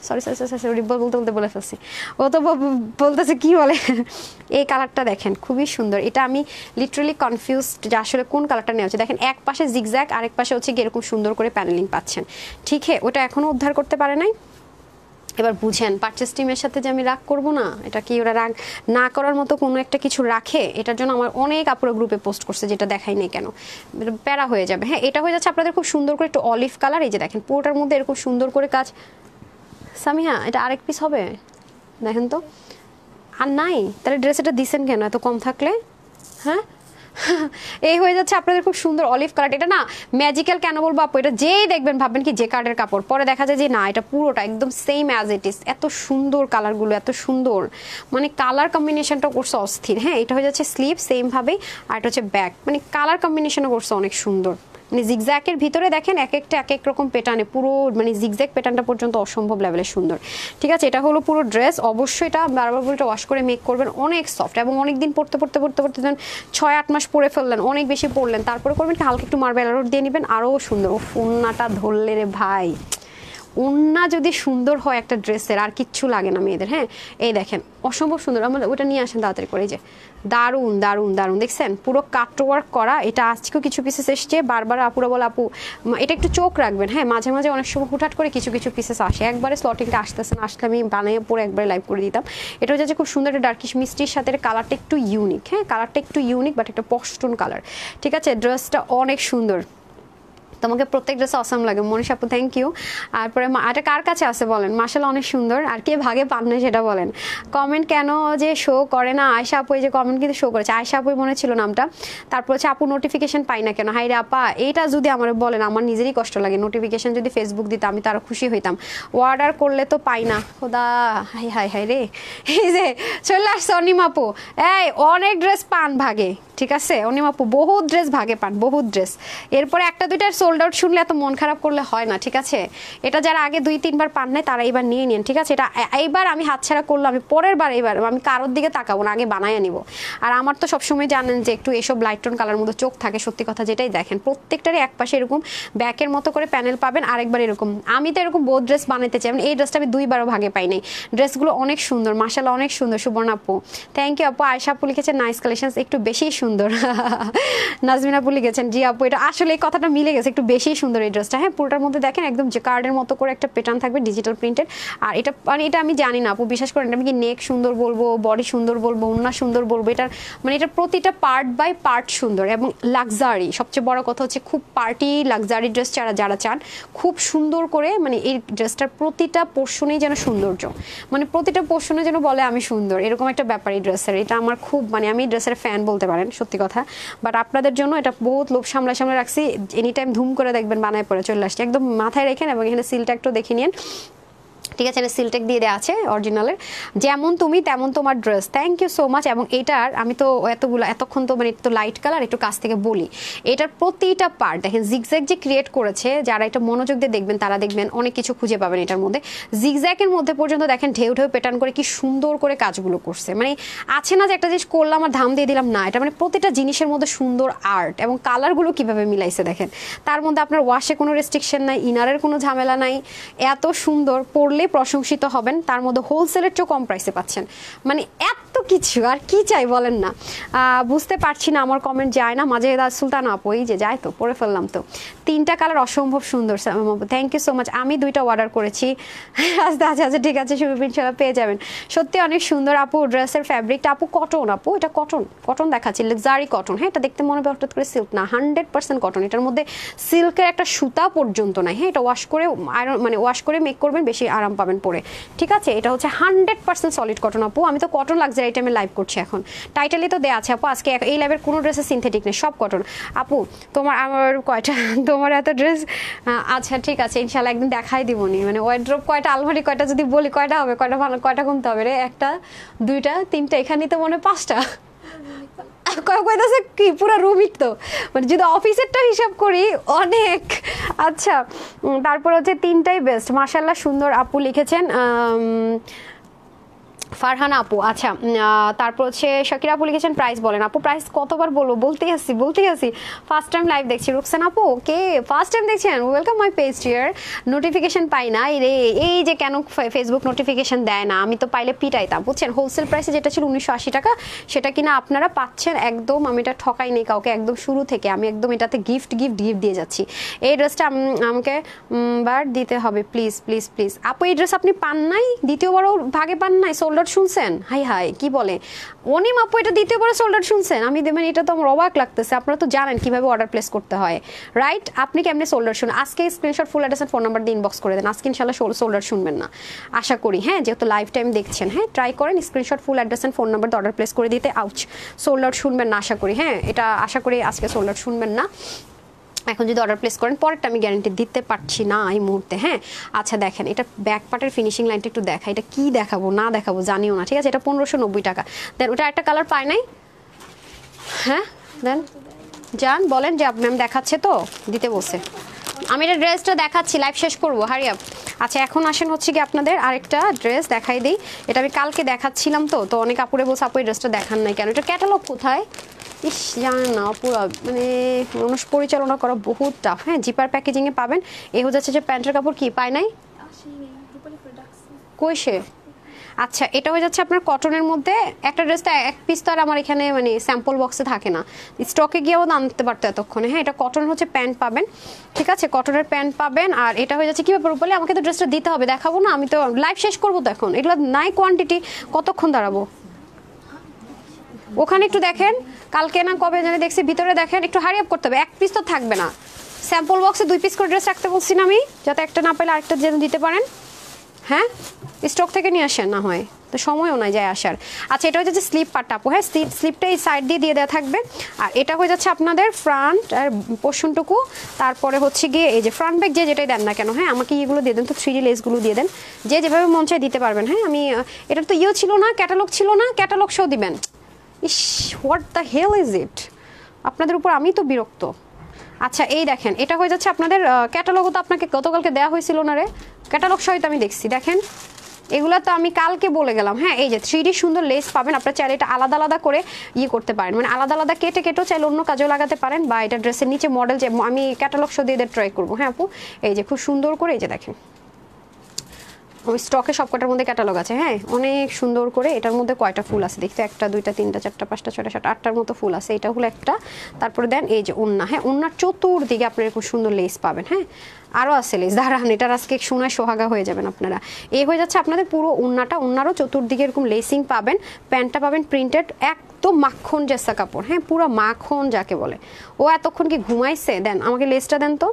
Speaker 1: সরি বলতে বলে ফেলছি, ও তো বলতেছে কি বলে। এই কালারটা দেখেন খুবই সুন্দর, এটা আমি লিটারালি কনফিউজড যে আসলে কোন কালারটা নেওয়া হচ্ছে। দেখেন এক পাশে জিগজ্যাগ, আরেক পাশে হচ্ছে এরকম সুন্দর করে প্যানেলিং পাচ্ছেন, ঠিক হ্যাঁ? ওটা এখনো উদ্ধার করতে পারে নাই। এবার বুঝেন পারচেস টিমের সাথে যে আমি রাগ করব না, এটা কি ওরা রাগ না করার মতো কোনো একটা কিছু রাখে? এটার জন্য আমার অনেক আপুরা গ্রুপে পোস্ট করছে যেটা দেখাই নেই কেন, প্যারা হয়ে যাবে। হ্যাঁ, এটা হয়ে যাচ্ছে আপনাদের খুব সুন্দর করে একটু অলিভ কালার, এই যে দেখেন পুরোটার মধ্যে এরকম সুন্দর করে কাজ। সামিহা এটা আরেক পিস হবে দেখেন তো, আর নাই তাহলে ড্রেস এটা দিছেন কেন এত কম থাকলে? হ্যাঁ এই হয়ে যাচ্ছে আপনাদের খুব সুন্দর অলিভ কালার। এটা না ম্যাজিক্যাল কেন বলবো আপু, এটা যেই দেখবেন ভাববেন কি যে কার্ডের কাপড়, পরে দেখা যায় যে না এটা পুরোটা একদম সেম অ্যাজ ইট ইজ। এত সুন্দর কালারগুলো, এত সুন্দর, মানে কালার কম্বিনেশনটা করছে অস্থির। হ্যাঁ, এটা হয়ে যাচ্ছে স্লিভ সেম ভাবেই, আর এটা হচ্ছে ব্যাক, মানে কালার কম্বিনেশনও করছে অনেক সুন্দর। মানে জিগজ্যাকের ভিতরে দেখেন এক একটা এক এক রকম প্যাটার্নে, পুরো মানে জিগজ্যাক প্যাটার্নটা পর্যন্ত অসম্ভব লেভেলের সুন্দর, ঠিক আছে? এটা হলো পুরো ড্রেস। অবশ্যই এটা বারবার বলতে ওয়াশ করে মেক করবেন, অনেক সফট এবং অনেক দিন পড়তে দেন 6-8 মাস পরে ফেললেন, অনেক বেশি পড়লেন, তারপরে করবেন কি হালকা একটু মার্বেল আরোট দিয়ে নেবেন, আরও সুন্দর। ও ওড়নাটা ধরলে রে ভাই, ওড়না যদি সুন্দর হয় একটা ড্রেসের আর কিচ্ছু লাগে না মেয়েদের। হ্যাঁ, এই দেখেন অসম্ভব সুন্দর, আমরা ওটা নিয়ে আসেন তাড়াতাড়ি করে, যে দারুণ দারুণ দারুণ দেখছেন পুরো কাট ওয়ার্ক করা। এটা আজকেও কিছু পিসেস এসছে, বারবার আপুরা বলে আপু এটা একটু চোখ রাখবেন। হ্যাঁ, মাঝে মাঝে অনেক সময় হুটহাট করে কিছু পিসেস আসে, একবারে স্লটিংটা আসতেছে না, আসলে আমি বানিয়ে পরে একবারে লাইভ করে দিতাম। এটা হচ্ছে খুব সুন্দর একটা ডার্কিশ মিষ্টির সাথে কালারটা একটু ইউনিক। হ্যাঁ, কালারটা একটু ইউনিক বাট একটা পশটন কালার, ঠিক আছে? ড্রেসটা অনেক সুন্দর, তোমাকে প্রত্যেক ড্রেস অসাম লাগে মনীষা আপু, থ্যাংক ইউ। তারপরে এটা কার কাছে আছে বলেন, মাশাআল্লাহ অনেক সুন্দর, আর কে ভাগে পান না সেটা বলেন। কমেন্ট কেন যে শো করে না, আয়শা আপু এই যে কমেন্ট কিন্তু শো করেছে, আয়শা আপুই মনে ছিল নামটা। তারপর হচ্ছে আপু নোটিফিকেশন পাই না কেন, হাই রে আপা এইটা যদি আমার বলেন আমার নিজেরই কষ্ট লাগে। নোটিফিকেশন যদি ফেসবুক দিতাম আমি তো আরও খুশি হইতাম, অর্ডার করলে তো পাই না, খোদা হাই হাই হাই রে। এই যে চলে আসছে অনিম আপু, এই অনেক ড্রেস পান ভাগে, ঠিক আছে? অনিম আপু বহুত ড্রেস ভাগে পান, বহুত ড্রেস। এরপরে একটা দুইটার সোল্ড আউট শুনলে এত মন খারাপ করলে হয় না, ঠিক আছে? এটা যারা আগে 2-3 বার পান নাই তারা এইবার নিয়ে নিন, ঠিক আছে? এটা এইবার আমি হাতছাড়া করলাম, আমি পরের বার এইবার আমি কারোর দিকে তাকাবো না, আগে বানায় নিব। আর আমার তো সবসময় জানেন যে একটু এসব লাইট টোন কালার মতো চোখ থাকে, সত্যি কথা যেটাই দেখেন প্রত্যেকটারই এক পাশে এরকম ব্যাকের মতো করে প্যানেল পাবেন, আরেকবার এরকম। আমি তো এরকম বহুত ড্রেস বানাতে চাই, এই ড্রেসটা আমি 2বারও ভাগে পাই নাই। ড্রেসগুলো অনেক সুন্দর, মাশাআল্লাহ অনেক সুন্দর। সুবর্ণা আপু থ্যাংক ইউ আপু। আয়শা আপু লিখেছেন নাইস কালেকশনস, একটু বেশি সুন্দর। নাজমিন আপু লিখেছেন জি আপু এটা আসলে এই কথাটা মিলে গেছে, একটু বেশি সুন্দর এই ড্রেসটা। হ্যাঁ, পুরোটার মধ্যে দেখেন একদম যে কার্ডের মতো করে একটা প্যাটার্ন থাকবে ডিজিটাল প্রিন্টেড। আর এটা মানে এটা আমি জানি না আপু, বিশ্বাস করেন আমি কি নেক সুন্দর বলবো, বডি সুন্দর বলবো, ওড়না সুন্দর বলবো, এটার মানে এটা প্রতিটা পার্ট বাই পার্ট সুন্দর এবং লাক্সারি। সবচেয়ে বড় কথা হচ্ছে খুব পার্টি লাক্সারি ড্রেস যারা চান খুব সুন্দর করে, মানে এই ড্রেসটার প্রতিটা পোর্শনেই যেন সৌন্দর্য, মানে প্রতিটা পোর্শনে যেন বলে আমি সুন্দর, এরকম একটা ব্যাপার এই ড্রেসের। এটা আমার খুব মানে আমি ড্রেসের ফ্যান বলতে পারেন, সত্যি কথা। বাট আপনাদের জন্য এটা বহুত লোভ সামলা রাখছি, এনি টাইম ধুম করে দেখবেন বানায় পরে চলে আসছে, একদম মাথায় রেখেন এবং এখানে সিলটা একটু দেখে নিন। ঠিক আছে, এটা সিলটেক দিয়ে দেওয়া আছে অরিজিনালের, যেমন তুমি তেমন তোমার dress. Thank you so much. এবং এটার আমি তো এতক্ষণ তো মানে একটু লাইট কালার, একটু কাছ থেকে বলি, এটার প্রতিটা পার্ট দেখেন জিগজ্যাগ যে ক্রিয়েট করেছে, যারা এটা মনোযোগ দিয়ে দেখবেন তারা দেখবেন অনেক কিছু খুঁজে পাবেন এটার মধ্যে। জিগজ্যাগের মধ্যে পর্যন্ত দেখেন ঢেউ ঢেউ প্যাটার্ন করে কি সুন্দর করে কাজগুলো করছে, মানে আছে না যে একটা জিনিস করলাম আর ধাম দিয়ে দিলাম, না, এটা মানে প্রতিটা জিনিসের মধ্যে সুন্দর আর্ট, এবং কালারগুলো কিভাবে মিলাইছে দেখেন। তার মধ্যে আপনার ওয়াশে কোনো রেস্ট্রিকশন নাই, ইনারের কোনো ঝামেলা নাই, এত সুন্দর, পরলে প্রশংসিত হবেন। তার মধ্যে হোলসেলের চেয়েও কম প্রাইসে পাচ্ছেন, মানে এত কিছু আর কি চাই বলেন না। বুঝতে পারছি না, আমার কমেন্ট যায় না মাঝে। সুলতান আপু এই যে যায় তো, পরে ফেললাম তো। 3টা কালার অসম্ভব সুন্দর, থ্যাংক ইউ সো মাচ। আমি 2টা অর্ডার করেছি। আচ্ছা আচ্ছা আচ্ছা ঠিক আছে, শুভ ইনশাল্লাহ পেয়ে যাবেন। সত্যি অনেক সুন্দর আপু ড্রেসের ফ্যাব্রিকটা। আপু কটন, আপু এটা কটন, কটন দেখাচ্ছি, লাক্সারি কটন। হ্যাঁ, এটা দেখতে মনে হবে হঠাৎ করে সিল্ক না, 100% কটন। এটার মধ্যে সিল্কের একটা সুতা পর্যন্ত নাই। হ্যাঁ, এটা ওয়াশ করে আয়রন মানে ওয়াশ করে মেক করবেন, বেশি আরাম পাবেন পরে। ঠিক আছে, এটা হচ্ছে 100% সলিড কটন আপু। আমি তো কটন লাক্সারি আইটেমে লাইভ করছি এখন, টাইটেলে তো দেওয়া আছে আপু। আজকে এই লাইভের কোনো ড্রেসে সিনথেটিক নেই, সব কটন। আপু তোমার আমার কয়টা, তোমার এত ড্রেস, আচ্ছা ঠিক আছে ইনশাল্লাহ একদিন দেখাই দিবনি। মানে ওয়ার্ড্রোব কয়টা, আলমারি কয়টা যদি বলি কয়টা হবে, কয়টা ভালো, কয়টা কমতে হবে রে? 1টা 2টা 3টা, এখানেই তো মনে 5টা। কয়টা কি পুরো রুমই তো, মানে যদি অফিসেরটা হিসাব করি অনেক। আচ্ছা, তারপর হচ্ছে 3টাই বেস্ট মাশাআল্লাহ, সুন্দর আপু লিখেছেন। ফারহানা আপু, আচ্ছা। তারপর হচ্ছে শাকিরা আপু লিখেছেন প্রাইস বলেন। আপু প্রাইস কতবার বলবো, বলতেই আসি। ফার্স্ট টাইম লাইভ দেখছি। রুকসানা আপু কে ফার্স্ট টাইম দেখছেন, welcome my page dear. Notification পাই না রে, এই যে কেন ফেসবুক নোটিফিকেশন দেয় না, আমি তো পাইলে পিটাইতাম বুঝছেন। হোলসেল প্রাইসে যেটা ছিল 1980 টাকা, সেটা কিনা আপনারা পাচ্ছেন একদম, আমি এটা ঠকাই নেই কাউকে, একদম শুরু থেকে আমি একদম এটাতে গিফট দিয়ে যাচ্ছি। এই ড্রেসটা আমাকে বার দিতে হবে প্লিজ প্লিজ প্লিজ। আপু এই ড্রেস আপনি পান নাই, দ্বিতীয়বারও ভাগে পান নাই, সোল্ড আউট শুনছেন? হাই হাই কি বলে অনিম আপু, এটা দ্বিতীয়বারে সোল্ড আউট শুনছেন? আমি মানে এটা তো আমার অবাক লাগতেছে। আপনারা তো জানেন কিভাবে অর্ডার প্লেস করতে হয়, রাইট? আপনি কেমনি সোল্ড আউট শুনেন? আজকে screenshot, full address, phone number দিয়ে ইনবক্স করে দেন। আজকে ইনশাল্লাহ সোল্ড আউট শুনবেন না আশা করি। হ্যাঁ, যেহেতু লাইভ টাইম দেখছেন, হ্যাঁ ট্রাই করেন screenshot, full address phone number দিয়ে অর্ডার প্লেস করে দিতে। আউচ, সোল্ড আউট শুনবেন না আশা করি। হ্যাঁ, এটা আশা করি আজকে সোল্ড আউট শুনবেন না। এখন যদি অর্ডার প্লেস করেন, পরেরটা আমি গ্যারান্টি দিতে পারছি না এই মুহূর্তে। হ্যাঁ, আচ্ছা দেখেন, এটা ব্যাক পার্টের ফিনিশিং লাইনটা একটু দেখা, এটা কি দেখাবো না দেখাবো জানিও না। ঠিক আছে, এটা 1590 টাকা। দেন ওটা একটা কালার পায় নাই। হ্যাঁ দেন যান বলেন যে ম্যাম দেখাচ্ছে তো, দিতে বসে। আমি এটা ড্রেসটা দেখাচ্ছি, লাইভ শেষ করবো, হারি আপ। আচ্ছা এখন আসেন হচ্ছে কি আপনাদের আরেকটা ড্রেস দেখাই দিই। এটা আমি কালকে দেখাচ্ছিলাম তো অনেক আপুরে বলছে আপু এই ড্রেসটা দেখান নাই কেন, এটা ক্যাটালগ কোথায়? ইস জানেন না পুরো, মানে মানুষ পরিচালনা করা বহুত টাফ। হ্যাঁ, জিপার প্যাকেজিংয়ে পাবেন। এ হয়ে যাচ্ছে যে প্যান্টের কাপড় কি পায় নাই কই সে। আচ্ছা, এটা হয়ে যাচ্ছে আপনার কটনের মধ্যে। একটা ড্রেস তো এক পিস তো আর আমার এখানে মানে স্যাম্পল বক্সে থাকে না, স্টকে গিয়েও আনতে পারতো এতক্ষণে। হ্যাঁ, এটা কটন হচ্ছে, প্যান্ট পাবেন। ঠিক আছে, কটনের প্যান্ট পাবেন। আর এটা হয়ে যাচ্ছে কি ব্যাপার বলে, আমাকে তো ড্রেসটা দিতে হবে, দেখাবো না? আমি তো লাইভ শেষ করবো তো এখন, এগুলো নাই কোয়ান্টিটি, কতক্ষণ দাঁড়াবো? ওখানে একটু দেখেন, কালকে না কবে জানি দেখছি, ভিতরে দেখেন, একটু হারি আপ করতে হবে। এক পিস তো থাকবে না, স্যাম্পল বক্সে 2 পিস করে ড্রেস রাখতে বলছি না আমি, যাতে একটা না পেলে আরেকটা যেন দিতে পারেন। হ্যাঁ, স্টক থেকে নিয়ে আসেন না হয়, তো সময়ও নাই যায় আসার। আচ্ছা, এটা হয়ে যাচ্ছে স্লিপ পার্টটা আপু। হ্যাঁ, স্লিপটা এই সাইড দিয়ে দেওয়া থাকবে। আর এটা হয়ে যাচ্ছে আপনাদের ফ্রন্ট আর পোর্শনটুকু। তারপরে হচ্ছে গিয়ে এই যে ফ্রন্ট ব্যাক যে যেটাই দেন না কেন, হ্যাঁ আমাকে এগুলো দিয়ে দেন তো, 3D লেসগুলো দিয়ে দেন, যে যেভাবে মন চায় দিতে পারবেন। হ্যাঁ, আমি এটা তো ছিল না, ক্যাটালগ ছিল না, ক্যাটালগ শো দিবেন। ইস what the hell is it, আপনাদের উপর আমি তো বিরক্ত। আচ্ছা এই দেখেন, এটা হয়ে যাচ্ছে আপনাদের ক্যাটালগও তো আপনাকে গতকালকে দেওয়া হয়েছিল না রে, ক্যাটালগ সহিত আমি দেখছি। দেখেন এগুলো তো আমি কালকে বলে গেলাম। হ্যাঁ, এই যে 3D সুন্দর লেস পাবেন। আপনারা চাইলে এটা আলাদা আলাদা করে করতে পারেন, মানে আলাদা আলাদা কেটেও চাইলে অন্য কাজেও লাগাতে পারেন, বা এটা ড্রেসের নিচে মডেল যে আমি ক্যাটালগ শো দিয়ে ট্রাই করবো। হ্যাঁ আপু, এই যে খুব সুন্দর করে, এই যে দেখেন ওই স্টকে সবকটার মধ্যে ক্যাটালগ আছে। হ্যাঁ, অনেক সুন্দর করে। এটার মধ্যে কয়টা ফুল আছে দেখতে, 1টা 2টা 3টা 4টা 5টা 6টা 7টা 8টার মতো ফুল আছে। এটা হলো একটা। তারপরে দেন এই যে ওন্না। হ্যাঁ, ওন্নার চতুর্দিকে আপনারা খুব সুন্দর লেস পাবেন। হ্যাঁ, আরও আছে লেস, দাঁড়ান এটার আজকে শোনায় সোহাগা হয়ে যাবেন আপনারা। এই হয়ে যাচ্ছে আপনাদের পুরো ওন্নাটা, ওন্নারও চতুর্দিকে এরকম লেসিং পাবেন। প্যান্টটা পাবেন প্রিন্টেড, একদম মাখন জেসা কাপড়। হ্যাঁ, পুরো মাখন যাকে বলে। ও এতক্ষণ কি ঘুমাইছে? দেন আমাকে লেসটা দেন তো।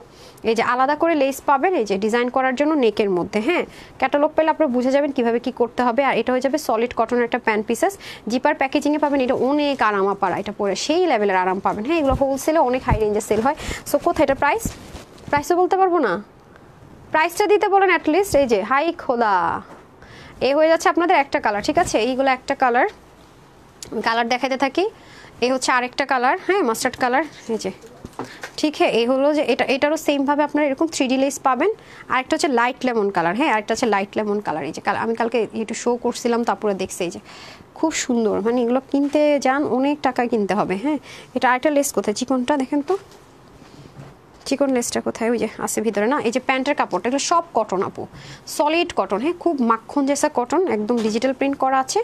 Speaker 1: এই যে আলাদা করে লেস পাবেন, এই যে ডিজাইন করার জন্য নেকের মধ্যে। হ্যাঁ, ক্যাটালগ পেলে আপনারা বুঝে যাবেন কিভাবে কি করতে হবে। আর এটা হয়ে যাবে সলিড কটনের একটা প্যান্ট পিসেস, জিপার প্যাকেজিংয়ে পাবেন। এটা অনেক আরাম পারা, এটা পরে সেই লেভেলের আরাম পাবেন। হ্যাঁ, এগুলো হোলসেলে অনেক হাই রেঞ্জে সেল হয়। সো কোথায় এটা প্রাইসও বলতে পারবো না, প্রাইসটা দিতে বলেন অ্যাটলিস্ট। এই যে হাই খোদা, এই হয়ে যাচ্ছে আপনাদের একটা কালার, ঠিক আছে? এইগুলো একটা কালার, কালার দেখাতে থাকি। এই হচ্ছে আরেকটা কালার, হ্যাঁ মাস্টার্ড কালার, এই যে ঠিক হ্যাঁ। এই হলো যে এটারও সেমভাবে আপনারা এরকম 3D লেস পাবেন। আরেকটা হচ্ছে লাইট লেমন কালার, হ্যাঁ আরেকটা হচ্ছে লাইট লেমন কালার। এই যে আমি কালকে একটু শো করছিলাম, তারপরে দেখছি এই যে খুব সুন্দর, মানে এগুলো কিনতে যান অনেক টাকা কিনতে হবে। হ্যাঁ এটা আরেকটা লেস কোথায়, চিকনটা দেখেন তো, চিকন লেসটা কোথায়, ওই যে আছে ভিতরে না। এই যে প্যান্টের কাপড়টা, এগুলো সব কটন আপু, সলিড কটন, হ্যাঁ খুব মাখন জেসা কটন, একদম ডিজিটাল প্রিন্ট করা আছে।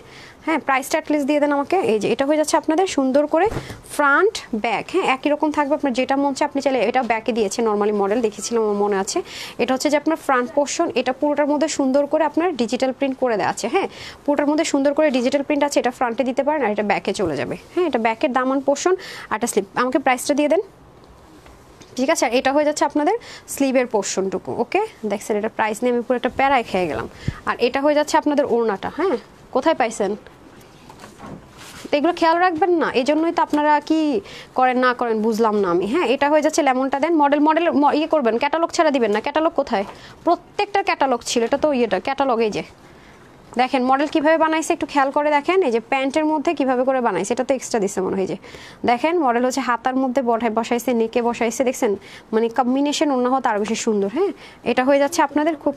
Speaker 1: হ্যাঁ প্রাইসটা অ্যাটলিস্ট দিয়ে দেন আমাকে। এই যে এটা হয়ে যাচ্ছে আপনাদের সুন্দর করে ফ্রন্ট ব্যাক, হ্যাঁ একই রকম থাকবে, আপনার যেটা মন চায় আপনি চাইলে। এটা ব্যাকে দিয়েছে নর্মালি মডেল, দেখেছিলাম আমার মনে আছে। এটা হচ্ছে যে আপনার ফ্রন্ট পোর্শন, এটা পুরোটার মধ্যে সুন্দর করে আপনার ডিজিটাল প্রিন্ট করে দেওয়া আছে। হ্যাঁ পুরোটার মধ্যে সুন্দর করে ডিজিটাল প্রিন্ট আছে, এটা ফ্রন্টে দিতে পারেন আর এটা ব্যাকে চলে যাবে। হ্যাঁ এটা ব্যাকের দামান পোর্শন আর এটা স্লিপ। আমাকে প্রাইসটা দিয়ে দেন, ঠিক আছে? আর এটা হয়ে যাচ্ছে আপনাদের স্লিভের পোর্শনটুকু। ওকে দেখছেন, এটা প্রাইস নিয়ে আমি পুরো একটা প্যারায় খেয়ে গেলাম। আর এটা হয়ে যাচ্ছে আপনাদের ওড়নাটা, হ্যাঁ কোথায় পাইছেন? তো এগুলো খেয়াল রাখবেন না, এই জন্যই তো আপনারা কি করেন না করেন বুঝলাম না আমি। হ্যাঁ এটা হয়ে যাচ্ছে লেমনটা দেন, মডেল ইয়ে করবেন, ক্যাটালগ ছাড়া দিবেন না। ক্যাটালগ কোথায়? প্রত্যেকটা ক্যাটালগ ছিল, এটা তো ইয়েটা ক্যাটালগ। এই যে দেখেন মডেল কিভাবে বানাইছে, একটু খেয়াল করে দেখেন। এই যে প্যান্টের মধ্যে কিভাবে করে বানাইছে, এটা তো এক্সট্রা দিচ্ছে মনে হয়। যে দেখেন মডেল হচ্ছে হাতার মধ্যে বসাইছে, নেকে বসাইছে, দেখছেন মানে কম্বিনেশন অন্য হতো আরো বেশি সুন্দর। হ্যাঁ এটা হয়ে যাচ্ছে আপনাদের খুব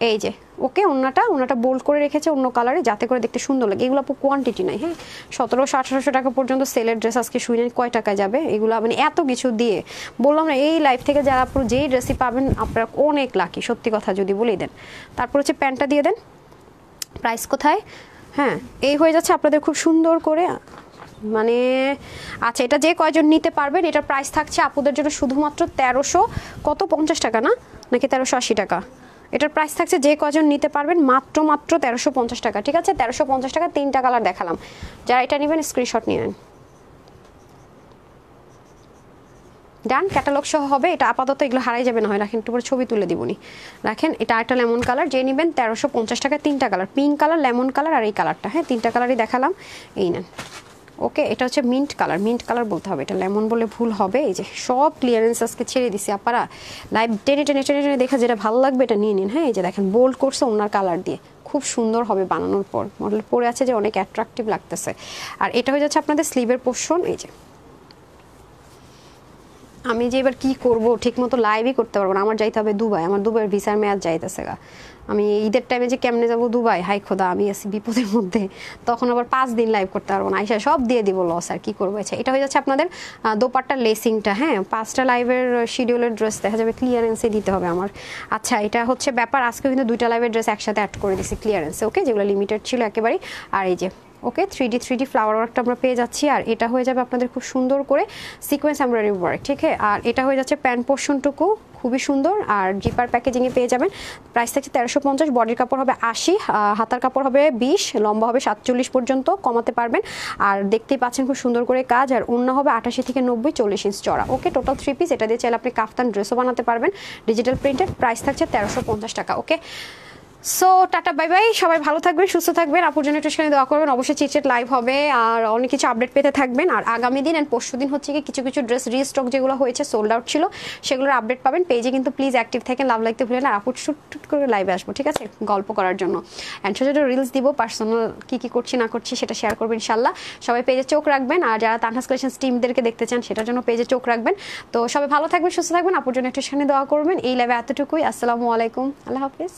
Speaker 1: এই যে ওকে ওনাটা বোল্ড করে রেখেছে অন্য কালারে, যাতে করে দেখতে সুন্দর লাগে। এগুলো আপু কোয়ান্টিটি নাই, হ্যাঁ 1700-1800 টাকা পর্যন্ত সেলের ড্রেস আজকে শুনে কয় টাকায় যাবে এগুলো, মানে এত কিছু দিয়ে বললাম না। এই লাইফ থেকে যারা আপু যেই ড্রেসই পাবেন আপনারা অনেক লাকি, সত্যি কথা যদি বলেই দেন। তারপর হচ্ছে প্যান্টটা দিয়ে দেন, প্রাইস কোথায়? হ্যাঁ এই হয়ে যাচ্ছে আপনাদের খুব সুন্দর করে, মানে আচ্ছা এটা যে কয়জন নিতে পারবেন, এটার প্রাইস থাকছে আপুদের জন্য শুধুমাত্র 1350 টাকা, না নাকি 1380 টাকা? এটার প্রাইস থাকছে যে কয়জন নিতে পারবেন মাত্র 1350 টাকা, ঠিক আছে? 1350 টাকা, 3টা কালার দেখালাম। যারা এটা নেবেন স্ক্রিনশট নিয়ে নেন। ডান, ক্যাটালগ সহ হবে এটা। আপাতত এগুলো হারাই যাবে না হয়, রাখেন একটু পরে ছবি তুলে দিবনি। রাখেন এটা একটা লেমন কালার, যে নেবেন 1350 টাকা, 3টা colour, pink colour, lemon colour আর এই কালারটা। হ্যাঁ 3টা কালারই দেখালাম, এই নেন। ওকে এটা হচ্ছে মিন্ট কালার বলতে হবে, এটা লেমন বলে ভুল হবে। এই যে সব ক্লিয়ারেন্স আজকে ছেড়ে দিছি আপনারা, লাইভ টেনে টেনে টেনে টেনে দেখা যেটা ভালো লাগবে এটা নিয়ে নিন। হ্যাঁ এই যে দেখেন বোল্ড করছে ওনার কালার দিয়ে, খুব সুন্দর হবে বানানোর পর। মডেল পরে আছে যে অনেক অ্যাট্রাকটিভ লাগতেছে। আর এটা হয়ে যাচ্ছে আপনাদের স্লিভের পোর্শন। এই যে আমি যে এবার কি করব, ঠিক মতো লাইভই করতে পারবো না, আমার যাইতে হবে দুবাই, আমার দুবাইয়ের ভিসার মেয়াদ যাইতেছে গা। আমি ঈদের টাইমে যে কেমনে যাবো দুবাই, হাই খোদা আমি আছি বিপদের মধ্যে, তখন আবার 5 দিন লাইভ করতে পারবো না, আইসা সব দিয়ে দিব লস। আর কি করবো? আচ্ছা এটা হয়ে যাচ্ছে আপনাদের দোপাট্টার লেসিংটা। হ্যাঁ 5টা লাইভের শিডিউলের ড্রেস দেখা যাবে ক্লিয়ারেন্সে দিতে হবে আমার। আচ্ছা এটা হচ্ছে ব্যাপার, আজকে কিন্তু 2টা লাইভের ড্রেস একসাথে অ্যাড করে দিছি ক্লিয়ারেন্সে, ওকে যেগুলো লিমিটেড ছিল একেবারেই। আর এই যে ওকে 3D ফ্লাওয়ার ওয়ার্কটা আমরা পেয়ে যাচ্ছি। আর এটা হয়ে যাবে আপনাদের খুব সুন্দর করে সিকোয়েন্স এমব্রয়ডারি ওয়ার্ক, ঠিক আছে? আর এটা হয়ে যাচ্ছে প্যান্ট পোর্শনটুকু খুবই সুন্দর, আর জিপার প্যাকেজিংয়ে পেয়ে যাবেন। প্রাইস থাকছে 1350, বডির কাপড় হবে 80, হাতার কাপড় হবে 20, লম্বা হবে 47 পর্যন্ত কমাতে পারবেন। আর দেখতেই পাচ্ছেন খুব সুন্দর করে কাজ, আর ওড়না হবে 88 থেকে 90, 40 ইঞ্চ চড়া। ওকে টোটাল 3 পিস, এটা দিয়ে চাইলে আপনি কাফতান ড্রেসও বানাতে পারবেন ডিজিটাল প্রিন্টেড। প্রাইস থাকছে 1350 টাকা। Okay so tata bye bye, সবাই ভালো থাকবেন, সুস্থ থাকবেন, আপুর জন্য একটু দোয়া করবেন। অবশ্যই চিটচিট লাইভ হবে আর অনেক কিছু আপডেট পেতে থাকবেন। আর আগামী দিন এন্ড পরশু দিন হচ্ছে কি কিছু ড্রেস রিস্টক যেগুলো হয়েছে সোল্ড আউট ছিল সেগুলোর আপডেট পাবেন পেজে, কিন্তু প্লিজ অ্যাক্টিভ থাকেন, লাভ লাগতে ভুলেন। আর আপুর শুট করে লাইভে আসবো, ঠিক আছে, গল্প করার জন্য। অ্যান্ড ছোটো ছোটো রিলস দিব, পার্সোনাল কি করছি না করছি সেটা শেয়ার করবেন ইনশাল্লাহ। সবাই পেজে চোখ রাখবেন, আর যারা তানহাস কালেকশনস টিমদেরকে দেখতে চান সেটার জন্য পেজে চোখ রাখবেন। তো সবাই ভালো থাকবেন, সুস্থ থাকবেন, আপুর জন্য একটু দোয়া করবেন। এই লাইভে এতটুকুই, আসসালামু আলাইকুম, আল্লাহ হাফিজ।